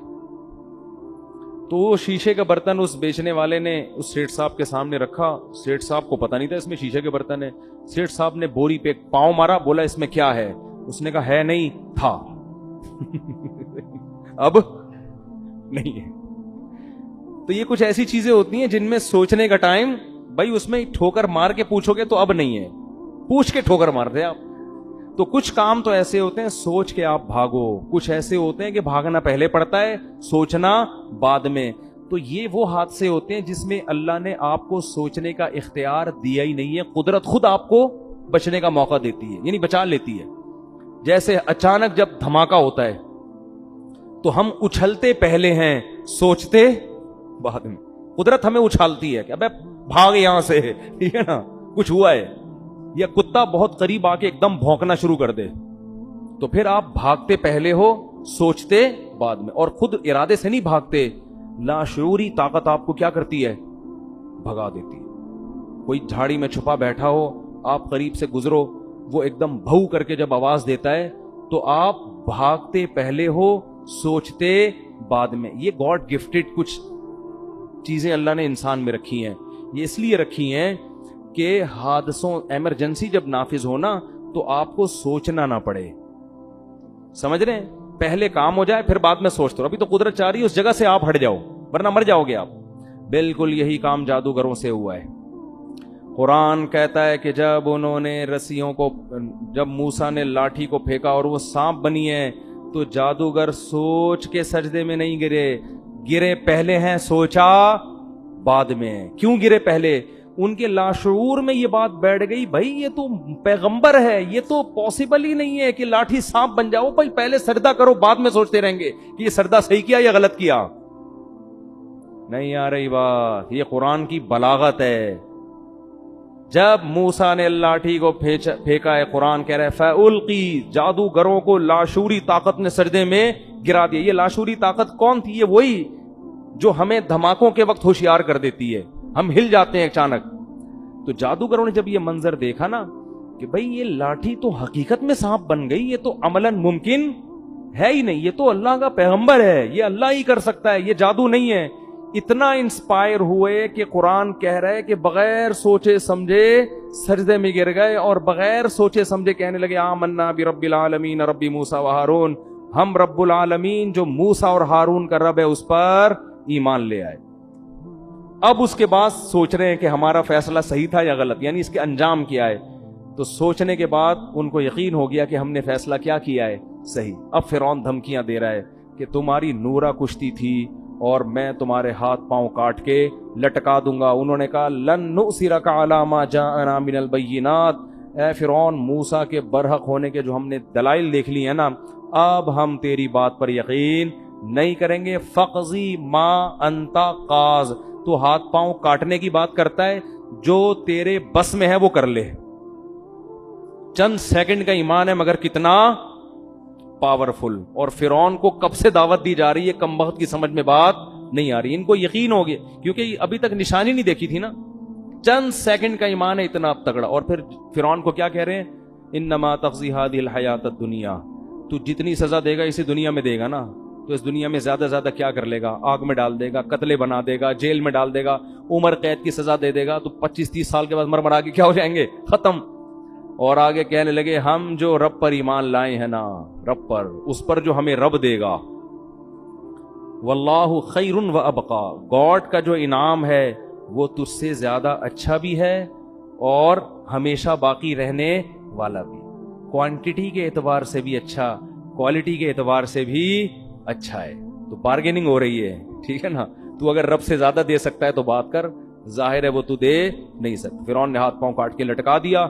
تو وہ شیشے کا برتن اس بیچنے والے نے اس سیٹھ صاحب کے سامنے رکھا. سیٹھ صاحب کو پتا نہیں تھا اس میں شیشے کے برتن ہے. سیٹھ صاحب نے بوری پہ پاؤں مارا, بولا اس میں کیا ہے. اس نے کہا ہے نہیں تھا اب نہیں ہے. تو یہ کچھ ایسی چیزیں ہوتی ہیں جن میں سوچنے کا ٹائم, بھائی اس میں ٹھوکر مار کے پوچھو گے تو اب نہیں ہے, پوچھ کے ٹھوکر مار دے آپ. تو کچھ کام تو ایسے ہوتے ہیں سوچ کے آپ بھاگو, کچھ ایسے ہوتے ہیں کہ بھاگنا پہلے پڑتا ہے سوچنا بعد میں. تو یہ وہ حادثے ہوتے ہیں جس میں اللہ نے آپ کو سوچنے کا اختیار دیا ہی نہیں ہے, قدرت خود آپ کو بچنے کا موقع دیتی ہے, یعنی بچا لیتی ہے. جیسے اچانک جب دھماکہ ہوتا ہے تو ہم اچھلتے پہلے ہیں سوچتے بعد میں. قدرت ہمیں اچھالتی ہے کہ ابے بھاگ یہاں سے, ٹھیک ہے نا, کچھ ہوا ہے. یا کتا بہت قریب آ کے ایک دم بھونکنا شروع کر دے تو پھر آپ بھاگتے پہلے ہو سوچتے بعد میں, اور خود ارادے سے نہیں بھاگتے. لاشعوری طاقت آپ کو کیا کرتی ہے, بھگا دیتی ہے. کوئی جھاڑی میں چھپا بیٹھا ہو, آپ قریب سے گزرو, وہ ایک دم بھو کر کے جب آواز دیتا ہے تو آپ بھاگتے پہلے ہو سوچتے بعد میں. یہ گاڈ گفٹڈ کچھ چیزیں اللہ نے انسان میں رکھی ہیں. یہ اس لیے رکھی ہیں کہ حادثوں ایمرجنسی جب نافذ ہونا تو آپ کو سوچنا نہ پڑے. سمجھ رہے ہیں, پہلے کام ہو جائے پھر بعد میں سوچتے رہو. ابھی تو قدرت چاہ رہی ہے اس جگہ سے آپ ہٹ جاؤ ورنہ مر جاؤ گے آپ. بالکل یہی کام جادوگروں سے ہوا ہے. قرآن کہتا ہے کہ جب انہوں نے رسیوں کو, جب موسیٰ نے لاٹھی کو پھینکا اور وہ سانپ بنی ہے تو جادوگر سوچ کے سجدے میں نہیں گرے پہلے ہیں سوچا بعد میں. کیوں گرے پہلے؟ ان کے لاشعور میں یہ بات بیٹھ گئی, بھائی یہ تو پیغمبر ہے, یہ تو پاسبل ہی نہیں ہے کہ لاٹھی سانپ بن جاؤ. بھائی پہلے سجدہ کرو, بعد میں سوچتے رہیں گے کہ یہ سجدہ صحیح کیا یا غلط کیا. نہیں آ رہی بات. یہ قرآن کی بلاغت ہے. جب موسیٰ نے لاٹھی کو پھینکا ہے، قرآن کہہ رہا ہے فَأُلْقِي، جادوگروں کو لاشعوری طاقت نے سجدے میں گرا دیا. یہ لاشعوری طاقت کون تھی؟ یہ وہی جو ہمیں دھماکوں کے وقت ہوشیار کر دیتی ہے، ہم ہل جاتے ہیں اچانک. تو جادوگروں نے جب یہ منظر دیکھا نا کہ بھئی یہ لاٹھی تو حقیقت میں سانپ بن گئی، یہ تو عملاً ممکن ہے ہی نہیں، یہ تو اللہ کا پیغمبر ہے، یہ اللہ ہی کر سکتا ہے، یہ جادو نہیں ہے. اتنا انسپائر ہوئے کہ قرآن کہہ رہے کہ بغیر سوچے سمجھے سجدے میں گر گئے اور بغیر سوچے سمجھے کہنے لگے آمنا برب العالمین رب موسیٰ و ہارون، ہم رب العالمین جو موسیٰ اور ہارون کا رب ہے اس پر ایمان لے آئے. اب اس کے بعد سوچ رہے ہیں کہ ہمارا فیصلہ صحیح تھا یا غلط، یعنی اس کے انجام کیا ہے. تو سوچنے کے بعد ان کو یقین ہو گیا کہ ہم نے فیصلہ کیا کیا ہے، صحیح. اب فرعون دھمکیاں دے رہا ہے کہ تمہاری نورا کشتی تھی اور میں تمہارے ہاتھ پاؤں کاٹ کے لٹکا دوں گا. انہوں نے کہا لن نؤثرک علی ما جاءنا من البینات، اے فرعون موسیٰ کے برحق ہونے کے جو ہم نے دلائل دیکھ لی ہیں نا، اب ہم تیری بات پر یقین نہیں کریں گے. فقضی ما انت قاض، تو ہاتھ پاؤں کاٹنے کی بات کرتا ہے، جو تیرے بس میں ہے وہ کر لے. چند سیکنڈ کا ایمان ہے مگر کتنا پاورفل. اور فرعون کو کب سے دعوت دی جا رہی ہے، کم وقت کی سمجھ میں بات نہیں آ رہی. ان کو یقین ہو گیا کیونکہ ابھی تک نشانی نہیں دیکھی تھی نا. چند سیکنڈ کا ایمان ہے اتنا تگڑا. اور پھر فرعون کو کیا کہہ رہے ہیں، انما تقضی هذه الحیات الدنیا، تو جتنی سزا دے گا اسی دنیا میں دے گا نا، تو اس دنیا میں زیادہ زیادہ کیا کر لے گا، آگ میں ڈال دے گا، قتلے بنا دے گا، جیل میں ڈال دے گا، عمر قید کی سزا دے دے گا، تو 25-30 سال کے بعد مرمرا کے کیا ہو جائیں گے، ختم. اور آگے کہنے لگے ہم جو رب پر ایمان لائے ہیں نا، رب پر، اس پر جو ہمیں رب دے گا، واللہ خیر و ابقا، گاڈ کا جو انعام ہے وہ تجھ سے زیادہ اچھا بھی ہے اور ہمیشہ باقی رہنے والا بھی. کوانٹٹی کے اعتبار سے بھی اچھا، کوالٹی کے اعتبار سے بھی اچھا ہے. تو بارگیننگ ہو رہی ہے، ٹھیک ہے نا. تو اگر رب سے زیادہ دے سکتا ہے تو بات کر، ظاہر ہے وہ تو دے نہیں سکتا. فرعون نے ہاتھ پاؤں کاٹ کے لٹکا دیا.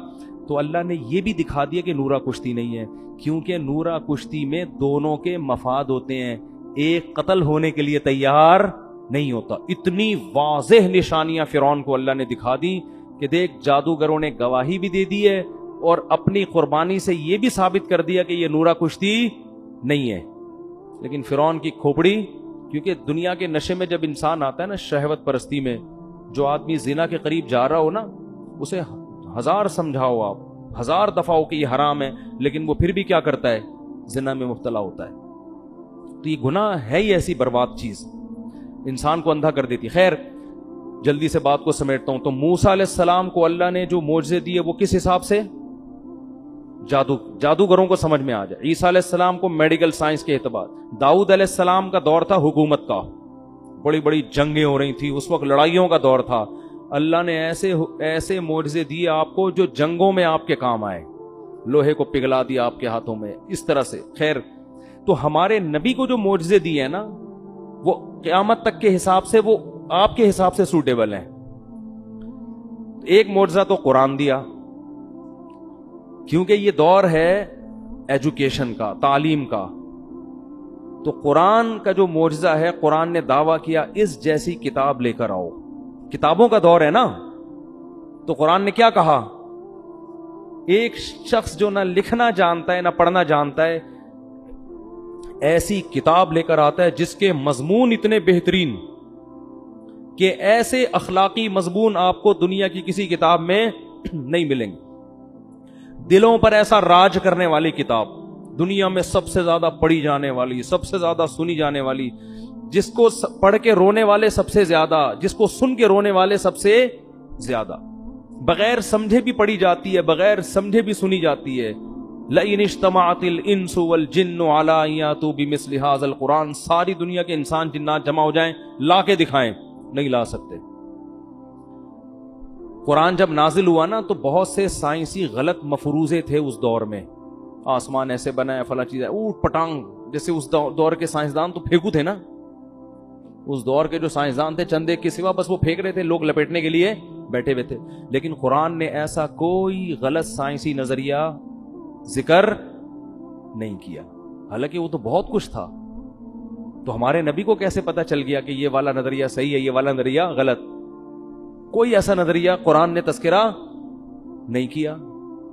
تو اللہ نے یہ بھی دکھا دیا کہ نورا کشتی نہیں ہے، کیونکہ نورا کشتی میں دونوں کے مفاد ہوتے ہیں، ایک قتل ہونے کے لیے تیار نہیں ہوتا. اتنی واضح نشانیاں فرعون کو اللہ نے دکھا دی کہ دیکھ جادوگروں نے گواہی بھی دے دی ہے اور اپنی قربانی سے یہ بھی ثابت کر دیا کہ یہ نورا کشتی نہیں ہے. لیکن فرعون کی کھوپڑی، کیونکہ دنیا کے نشے میں جب انسان آتا ہے نا، شہوت پرستی میں، جو آدمی زنا کے قریب جا رہا ہو نا، اسے 1000 سمجھاؤ آپ، 1000 دفعہ ہو کہ یہ حرام ہے، لیکن وہ پھر بھی کیا کرتا ہے، زنا میں مبتلا ہوتا ہے. تو یہ گناہ ہے ہی ایسی برباد چیز، انسان کو اندھا کر دیتی. خیر جلدی سے بات کو سمیٹتا ہوں. تو موسیٰ علیہ السلام کو اللہ نے جو معجزے دیے وہ کس حساب سے، جادوگروں کو سمجھ میں آ جائے. عیسیٰ علیہ السلام کو میڈیکل سائنس کے اعتبار. داؤد علیہ السلام کا دور تھا حکومت کا، بڑی بڑی جنگیں ہو رہی تھی اس وقت، لڑائیوں کا دور تھا. اللہ نے ایسے معجزے دیے آپ کو جو جنگوں میں آپ کے کام آئے، لوہے کو پگھلا دیا آپ کے ہاتھوں میں، اس طرح سے. خیر تو ہمارے نبی کو جو معجزے دیے ہیں نا، وہ قیامت تک کے حساب سے وہ آپ کے حساب سے سوٹیبل ہیں. ایک معجزہ تو قرآن دیا، کیونکہ یہ دور ہے ایجوکیشن کا، تعلیم کا. تو قرآن کا جو معجزہ ہے، قرآن نے دعویٰ کیا اس جیسی کتاب لے کر آؤ. کتابوں کا دور ہے نا، تو قرآن نے کیا کہا، ایک شخص جو نہ لکھنا جانتا ہے نہ پڑھنا جانتا ہے، ایسی کتاب لے کر آتا ہے جس کے مضمون اتنے بہترین کہ ایسے اخلاقی مضمون آپ کو دنیا کی کسی کتاب میں نہیں ملیں گے. دلوں پر ایسا راج کرنے والی کتاب، دنیا میں سب سے زیادہ پڑھی جانے والی، سب سے زیادہ سنی جانے والی، جس کو پڑھ کے رونے والے سب سے زیادہ، جس کو سن کے رونے والے سب سے زیادہ، بغیر سمجھے بھی پڑھی جاتی ہے، بغیر سمجھے بھی سنی جاتی ہے. لئن اجتمعت الانس والجن علی ان یاتوا بمثل هذا القرآن، ساری دنیا کے انسان جنات جمع ہو جائیں، لا کے دکھائیں، نہیں لا سکتے. قرآن جب نازل ہوا نا تو بہت سے سائنسی غلط مفروضے تھے اس دور میں، آسمان ایسے بنا ہے، فلاں چیز ہے، اوٹ پٹانگ، جیسے اس دور کے سائنسدان تو پھینکو تھے نا. اس دور کے جو سائنسدان تھے چند ایک کے سوا بس وہ پھینک رہے تھے، لوگ لپیٹنے کے لیے بیٹھے ہوئے تھے. لیکن قرآن نے ایسا کوئی غلط سائنسی نظریہ ذکر نہیں کیا، حالانکہ وہ تو بہت کچھ تھا. تو ہمارے نبی کو کیسے پتا چل گیا کہ یہ والا نظریہ صحیح ہے، یہ والا نظریہ غلط؟ کوئی ایسا نظریہ قرآن نے تذکرہ نہیں کیا.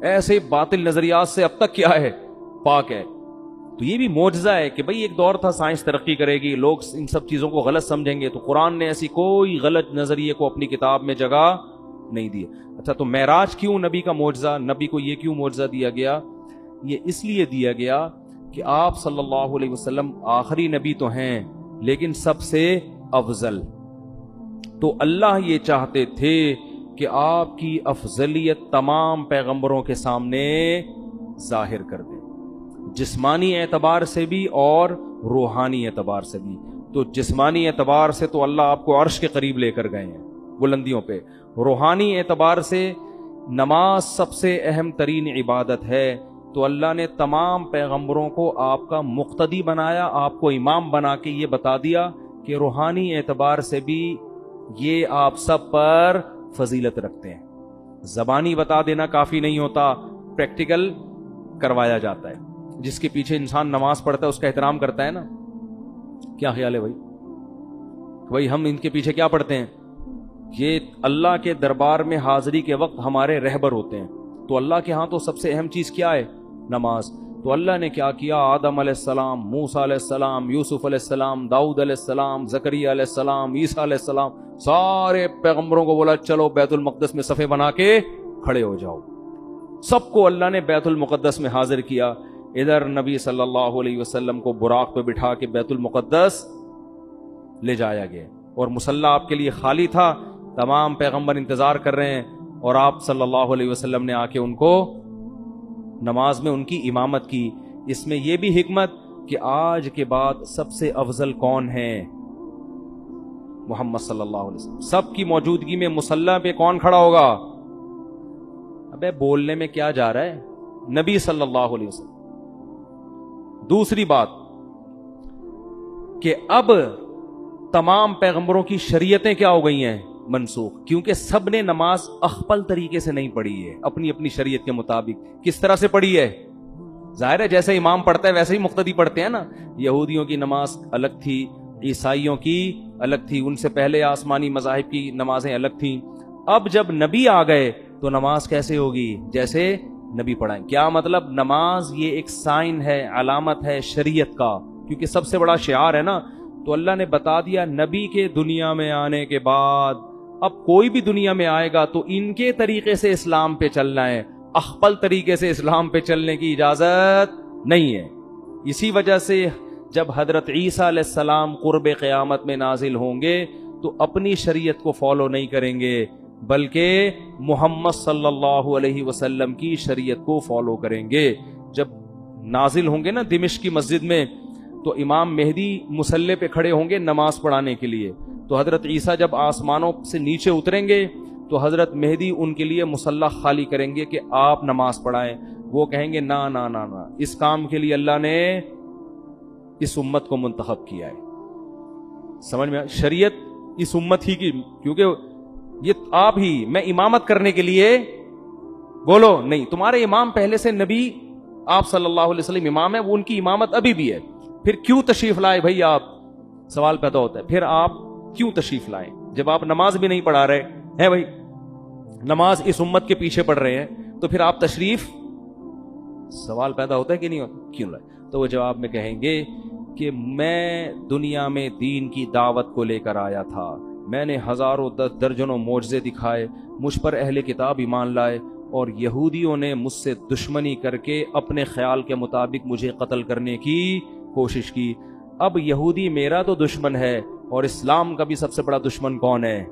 ایسے باطل نظریات سے اب تک کیا ہے؟ پاک ہے. تو یہ بھی معجزہ ہے کہ بھئی ایک دور تھا سائنس ترقی کرے گی، لوگ ان سب چیزوں کو غلط سمجھیں گے، تو قرآن نے ایسی کوئی غلط نظریے کو اپنی کتاب میں جگہ نہیں دی. اچھا تو معراج کیوں نبی کا معجزہ؟ نبی کو یہ کیوں معجزہ دیا گیا؟ یہ اس لیے دیا گیا کہ آپ صلی اللہ علیہ وسلم آخری نبی تو ہیں لیکن سب سے افضل. تو اللہ یہ چاہتے تھے کہ آپ کی افضلیت تمام پیغمبروں کے سامنے ظاہر کر دیں، جسمانی اعتبار سے بھی اور روحانی اعتبار سے بھی. تو جسمانی اعتبار سے تو اللہ آپ کو عرش کے قریب لے کر گئے ہیں بلندیوں پہ. روحانی اعتبار سے نماز سب سے اہم ترین عبادت ہے، تو اللہ نے تمام پیغمبروں کو آپ کا مقتدی بنایا، آپ کو امام بنا کے یہ بتا دیا کہ روحانی اعتبار سے بھی یہ آپ سب پر فضیلت رکھتے ہیں. زبانی بتا دینا کافی نہیں ہوتا، پریکٹیکل کروایا جاتا ہے. جس کے پیچھے انسان نماز پڑھتا ہے اس کا احترام کرتا ہے نا. کیا خیال ہے بھائی ہم ان کے پیچھے کیا پڑھتے ہیں؟ یہ اللہ کے دربار میں حاضری کے وقت ہمارے رہبر ہوتے ہیں. تو اللہ کے ہاں تو سب سے اہم چیز کیا ہے؟ نماز. تو اللہ نے کیا کیا؟ آدم علیہ السلام، موسیٰ علیہ السلام، یوسف علیہ السلام، داؤد علیہ السلام، زکریا علیہ السلام، عیسیٰ علیہ السلام، سارے پیغمبروں کو بولا چلو بیت المقدس میں صفے بنا کے کھڑے ہو جاؤ. سب کو اللہ نے بیت المقدس میں حاضر کیا. ادھر نبی صلی اللہ علیہ وسلم کو براق پہ بٹھا کے بیت المقدس لے جایا گیا اور مصلی آپ کے لیے خالی تھا. تمام پیغمبر انتظار کر رہے ہیں اور آپ صلی اللہ علیہ وسلم نے آ کے ان کو نماز میں ان کی امامت کی. اس میں یہ بھی حکمت کہ آج کے بعد سب سے افضل کون ہے؟ محمد صلی اللہ علیہ وسلم. سب کی موجودگی میں مصلی پہ کون کھڑا ہوگا؟ ابے بولنے میں کیا جا رہا ہے؟ نبی صلی اللہ علیہ وسلم. دوسری بات کہ اب تمام پیغمبروں کی شریعتیں کیا ہو گئی ہیں؟ منسوخ. کیونکہ سب نے نماز اخپل طریقے سے نہیں پڑھی ہے، اپنی اپنی شریعت کے مطابق. کس طرح سے پڑھی ہے؟ ظاہر ہے جیسے امام پڑھتا ہے ویسے ہی مقتدی پڑھتے ہیں نا. یہودیوں کی نماز الگ تھی، عیسائیوں کی الگ تھی، ان سے پہلے آسمانی مذاہب کی نمازیں الگ تھیں. اب جب نبی آ گئے تو نماز کیسے ہوگی؟ جیسے نبی پڑھائیں. کیا مطلب؟ نماز یہ ایک سائن ہے، علامت ہے شریعت کا، کیونکہ سب سے بڑا شعار ہے نا. تو اللہ نے بتا دیا نبی کے دنیا میں آنے کے بعد اب کوئی بھی دنیا میں آئے گا تو ان کے طریقے سے اسلام پہ چلنا ہے، اخپل طریقے سے اسلام پہ چلنے کی اجازت نہیں ہے. اسی وجہ سے جب حضرت عیسیٰ علیہ السلام قرب قیامت میں نازل ہوں گے تو اپنی شریعت کو فالو نہیں کریں گے بلکہ محمد صلی اللہ علیہ وسلم کی شریعت کو فالو کریں گے. جب نازل ہوں گے نا دمشق کی مسجد میں تو امام مہدی مصلی پہ کھڑے ہوں گے نماز پڑھانے کے لیے. تو حضرت عیسیٰ جب آسمانوں سے نیچے اتریں گے تو حضرت مہدی ان کے لیے مصلی خالی کریں گے کہ آپ نماز پڑھائیں. وہ کہیں گے نا نا نا نا، اس کام کے لیے اللہ نے اس امت کو منتخب کیا ہے. سمجھ میں شریعت اس امت ہی کی، کیونکہ یہ آپ ہی میں امامت کرنے کے لیے بولو نہیں. تمہارے امام پہلے سے نبی آپ صلی اللہ علیہ وسلم امام ہے، وہ ان کی امامت ابھی بھی ہے. پھر کیوں تشریف لائے بھائی آپ؟ سوال پیدا ہوتا ہے پھر آپ کیوں تشریف لائیں جب آپ نماز بھی نہیں پڑھا رہے ہیں؟ بھائی نماز اس امت کے پیچھے پڑھ رہے ہیں تو پھر آپ تشریف، سوال پیدا ہوتا ہے کہ نہیں ہوتا، کیوں لائے؟ تو وہ جواب میں کہیں گے کہ میں دنیا میں دین کی دعوت کو لے کر آیا تھا، میں نے ہزاروں درجنوں معجزے دکھائے، مجھ پر اہل کتاب ایمان لائے اور یہودیوں نے مجھ سے دشمنی کر کے اپنے خیال کے مطابق مجھے قتل کرنے کی کوشش کی. اب یہودی میرا تو دشمن ہے اور اسلام کا بھی سب سے بڑا دشمن کون ہے؟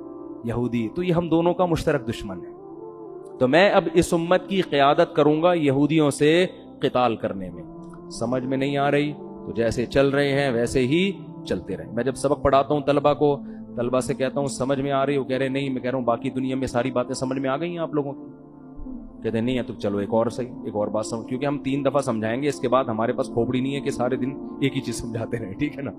یہودی. تو یہ ہم دونوں کا مشترک دشمن ہے. تو میں اب اس امت کی قیادت کروں گا یہودیوں سے قتال کرنے میں. سمجھ میں نہیں آ رہی تو جیسے چل رہے ہیں ویسے ہی چلتے رہیں. میں جب سبق پڑھاتا ہوں طلبہ سے کہتا ہوں سمجھ میں آ رہی؟ وہ کہہ رہے نہیں. میں کہہ رہا ہوں باقی دنیا میں ساری باتیں سمجھ میں آ گئی ہیں آپ لوگوں کی؟ کہتے ہیں نہیں ہے. تو چلو ایک اور صحیح، ایک اور بات سمجھ، کیونکہ ہم 3 دفعہ سمجھائیں گے، اس کے بعد ہمارے پاس کھوپڑی نہیں ہے کہ سارے دن ایک ہی چیز سمجھاتے رہیں، ٹھیک ہے نا.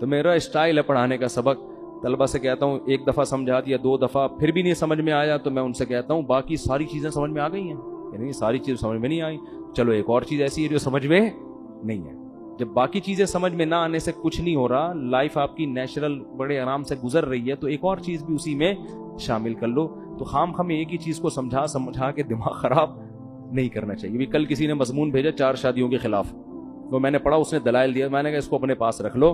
تو میرا اسٹائل ہے پڑھانے کا. سبق طلبہ سے کہتا ہوں 1 دفعہ سمجھا دیا، 2 دفعہ پھر بھی نہیں سمجھ میں آیا تو میں ان سے کہتا ہوں باقی ساری چیزیں سمجھ میں آ گئی ہیں؟ یعنی ساری چیز سمجھ میں نہیں آئی، چلو ایک اور چیز ایسی ہے جو سمجھ میں نہیں ہے. جب باقی چیزیں سمجھ میں نہ آنے سے کچھ نہیں ہو رہا, لائف آپ کی نیچرل بڑے آرام سے گزر رہی ہے, تو ایک اور چیز بھی اسی میں شامل کر لو. تو خام خام ایک ہی چیز کو سمجھا کے دماغ خراب نہیں کرنا چاہیے. بھی کل کسی نے مضمون بھیجا 4 شادیوں کے خلاف, وہ میں نے پڑھا, اس نے دلائل دیا, میں نے کہا اس کو اپنے پاس رکھ لو.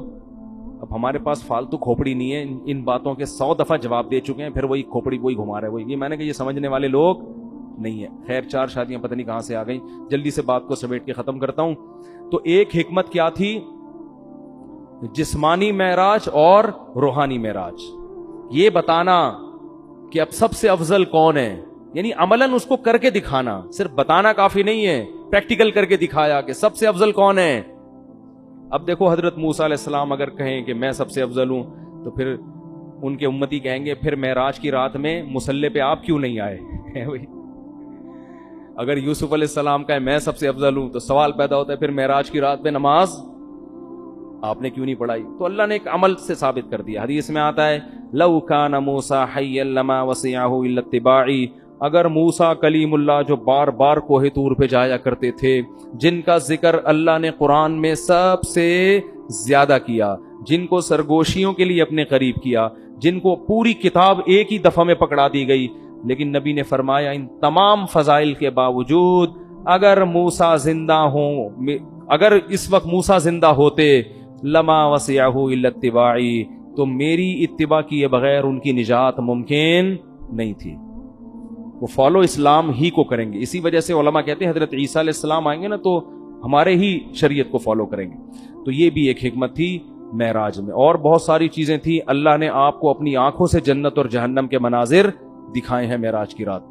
اب ہمارے پاس فالتو کھوپڑی نہیں ہے, ان باتوں کے 100 دفعہ جواب دے چکے ہیں, پھر وہی کھوپڑی وہی گھما رہے وہی. یہ میں نے کہا یہ سمجھنے والے لوگ نہیں ہے. خیر 4 شادیاں پتہ نہیں کہاں سے آ گئیں. جلدی سے بات کو سمیٹ کے ختم کرتا ہوں. تو ایک حکمت کیا تھی؟ جسمانی معراج اور روحانی معراج. یہ بتانا کہ اب سب سے افضل کون ہے, یعنی عملاً اس کو کر کے دکھانا. صرف بتانا کافی نہیں ہے, پریکٹیکل کر کے دکھایا کہ سب سے افضل کون ہے. اب دیکھو حضرت موسیٰ علیہ السلام اگر کہیں کہ میں سب سے افضل ہوں, تو پھر ان کے امتی کہیں گے پھر معراج کی رات میں مصلی پہ آپ کیوں نہیں آئے. اگر یوسف علیہ السلام کا میں سب سے افضل ہوں, تو سوال پیدا ہوتا ہے پھر معراج کی رات میں نماز آپ نے کیوں نہیں پڑھائی. تو اللہ نے ایک عمل سے ثابت کر دیا. حدیث میں آتا ہے لو کان موسیٰ حیا لما وسعہ الا اتباعی, اگر موسیٰ کلیم اللہ جو بار بار کوہ طور پہ جایا کرتے تھے, جن کا ذکر اللہ نے قرآن میں سب سے زیادہ کیا, جن کو سرگوشیوں کے لیے اپنے قریب کیا, جن کو پوری کتاب ایک ہی دفعہ میں پکڑا دی گئی, لیکن نبی نے فرمایا ان تمام فضائل کے باوجود اگر موسیٰ زندہ ہوں, اگر اس وقت موسیٰ زندہ ہوتے, لما وسعہ الا اتباعی, تو میری اتباع کیے بغیر ان کی نجات ممکن نہیں تھی. وہ فالو اسلام ہی کو کریں گے. اسی وجہ سے علماء کہتے ہیں حضرت عیسیٰ علیہ السلام آئیں گے نا تو ہمارے ہی شریعت کو فالو کریں گے. تو یہ بھی ایک حکمت تھی معراج میں. اور بہت ساری چیزیں تھیں. اللہ نے آپ کو اپنی آنکھوں سے جنت اور جہنم کے مناظر دکھائے ہیں معراج کی رات.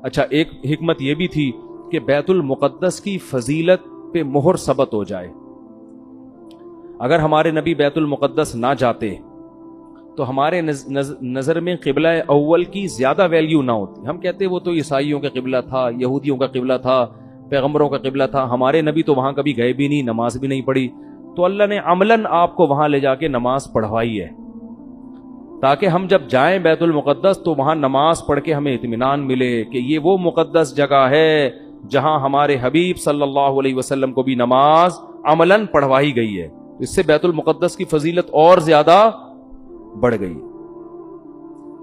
اچھا, ایک حکمت یہ بھی تھی کہ بیت المقدس کی فضیلت پہ مہر ثبت ہو جائے. اگر ہمارے نبی بیت المقدس نہ جاتے تو ہمارے نظر میں قبلہ اول کی زیادہ ویلیو نہ ہوتی. ہم کہتے وہ تو عیسائیوں کا قبلہ تھا, یہودیوں کا قبلہ تھا, پیغمبروں کا قبلہ تھا, ہمارے نبی تو وہاں کبھی گئے بھی نہیں, نماز بھی نہیں پڑھی. تو اللہ نے عملاً آپ کو وہاں لے جا کے نماز پڑھوائی ہے, تاکہ ہم جب جائیں بیت المقدس تو وہاں نماز پڑھ کے ہمیں اطمینان ملے کہ یہ وہ مقدس جگہ ہے جہاں ہمارے حبیب صلی اللہ علیہ وسلم کو بھی نماز عملاً پڑھوائی گئی ہے. اس سے بیت المقدس کی فضیلت اور زیادہ بڑھ گئی.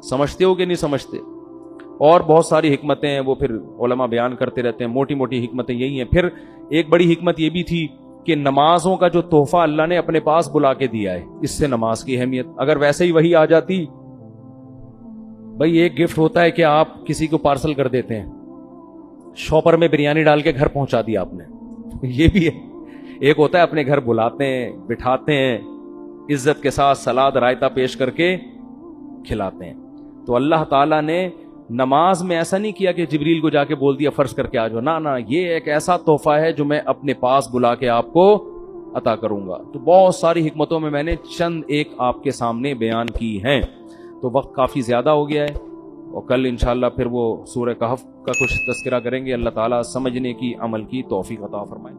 سمجھتے ہو کہ نہیں سمجھتے؟ اور بہت ساری حکمتیں ہیں, وہ پھر علماء بیان کرتے رہتے ہیں. موٹی موٹی حکمتیں یہی ہیں. پھر ایک بڑی حکمت یہ بھی تھی کہ نمازوں کا جو تحفہ اللہ نے اپنے پاس بلا کے دیا ہے, اس سے نماز کی اہمیت. اگر ویسے ہی وہی آ جاتی, بھائی ایک گفٹ ہوتا ہے کہ آپ کسی کو پارسل کر دیتے ہیں, شاپر میں بریانی ڈال کے گھر پہنچا دیا آپ نے, یہ بھی ہے. ایک ہوتا ہے اپنے گھر بلاتے ہیں, بٹھاتے ہیں, عزت کے ساتھ سلاد رائتا پیش کر کے کھلاتے ہیں. تو اللہ تعالیٰ نے نماز میں ایسا نہیں کیا کہ جبریل کو جا کے بول دیا فرض کر کے آ جاؤ, نہ, یہ ایک ایسا تحفہ ہے جو میں اپنے پاس بلا کے آپ کو عطا کروں گا. تو بہت ساری حکمتوں میں نے چند ایک آپ کے سامنے بیان کی ہیں. تو وقت کافی زیادہ ہو گیا ہے, اور کل انشاءاللہ پھر وہ سورہ کہف کا کچھ تذکرہ کریں گے. اللہ تعالیٰ سمجھنے کی, عمل کی توفیق عطا فرمائے.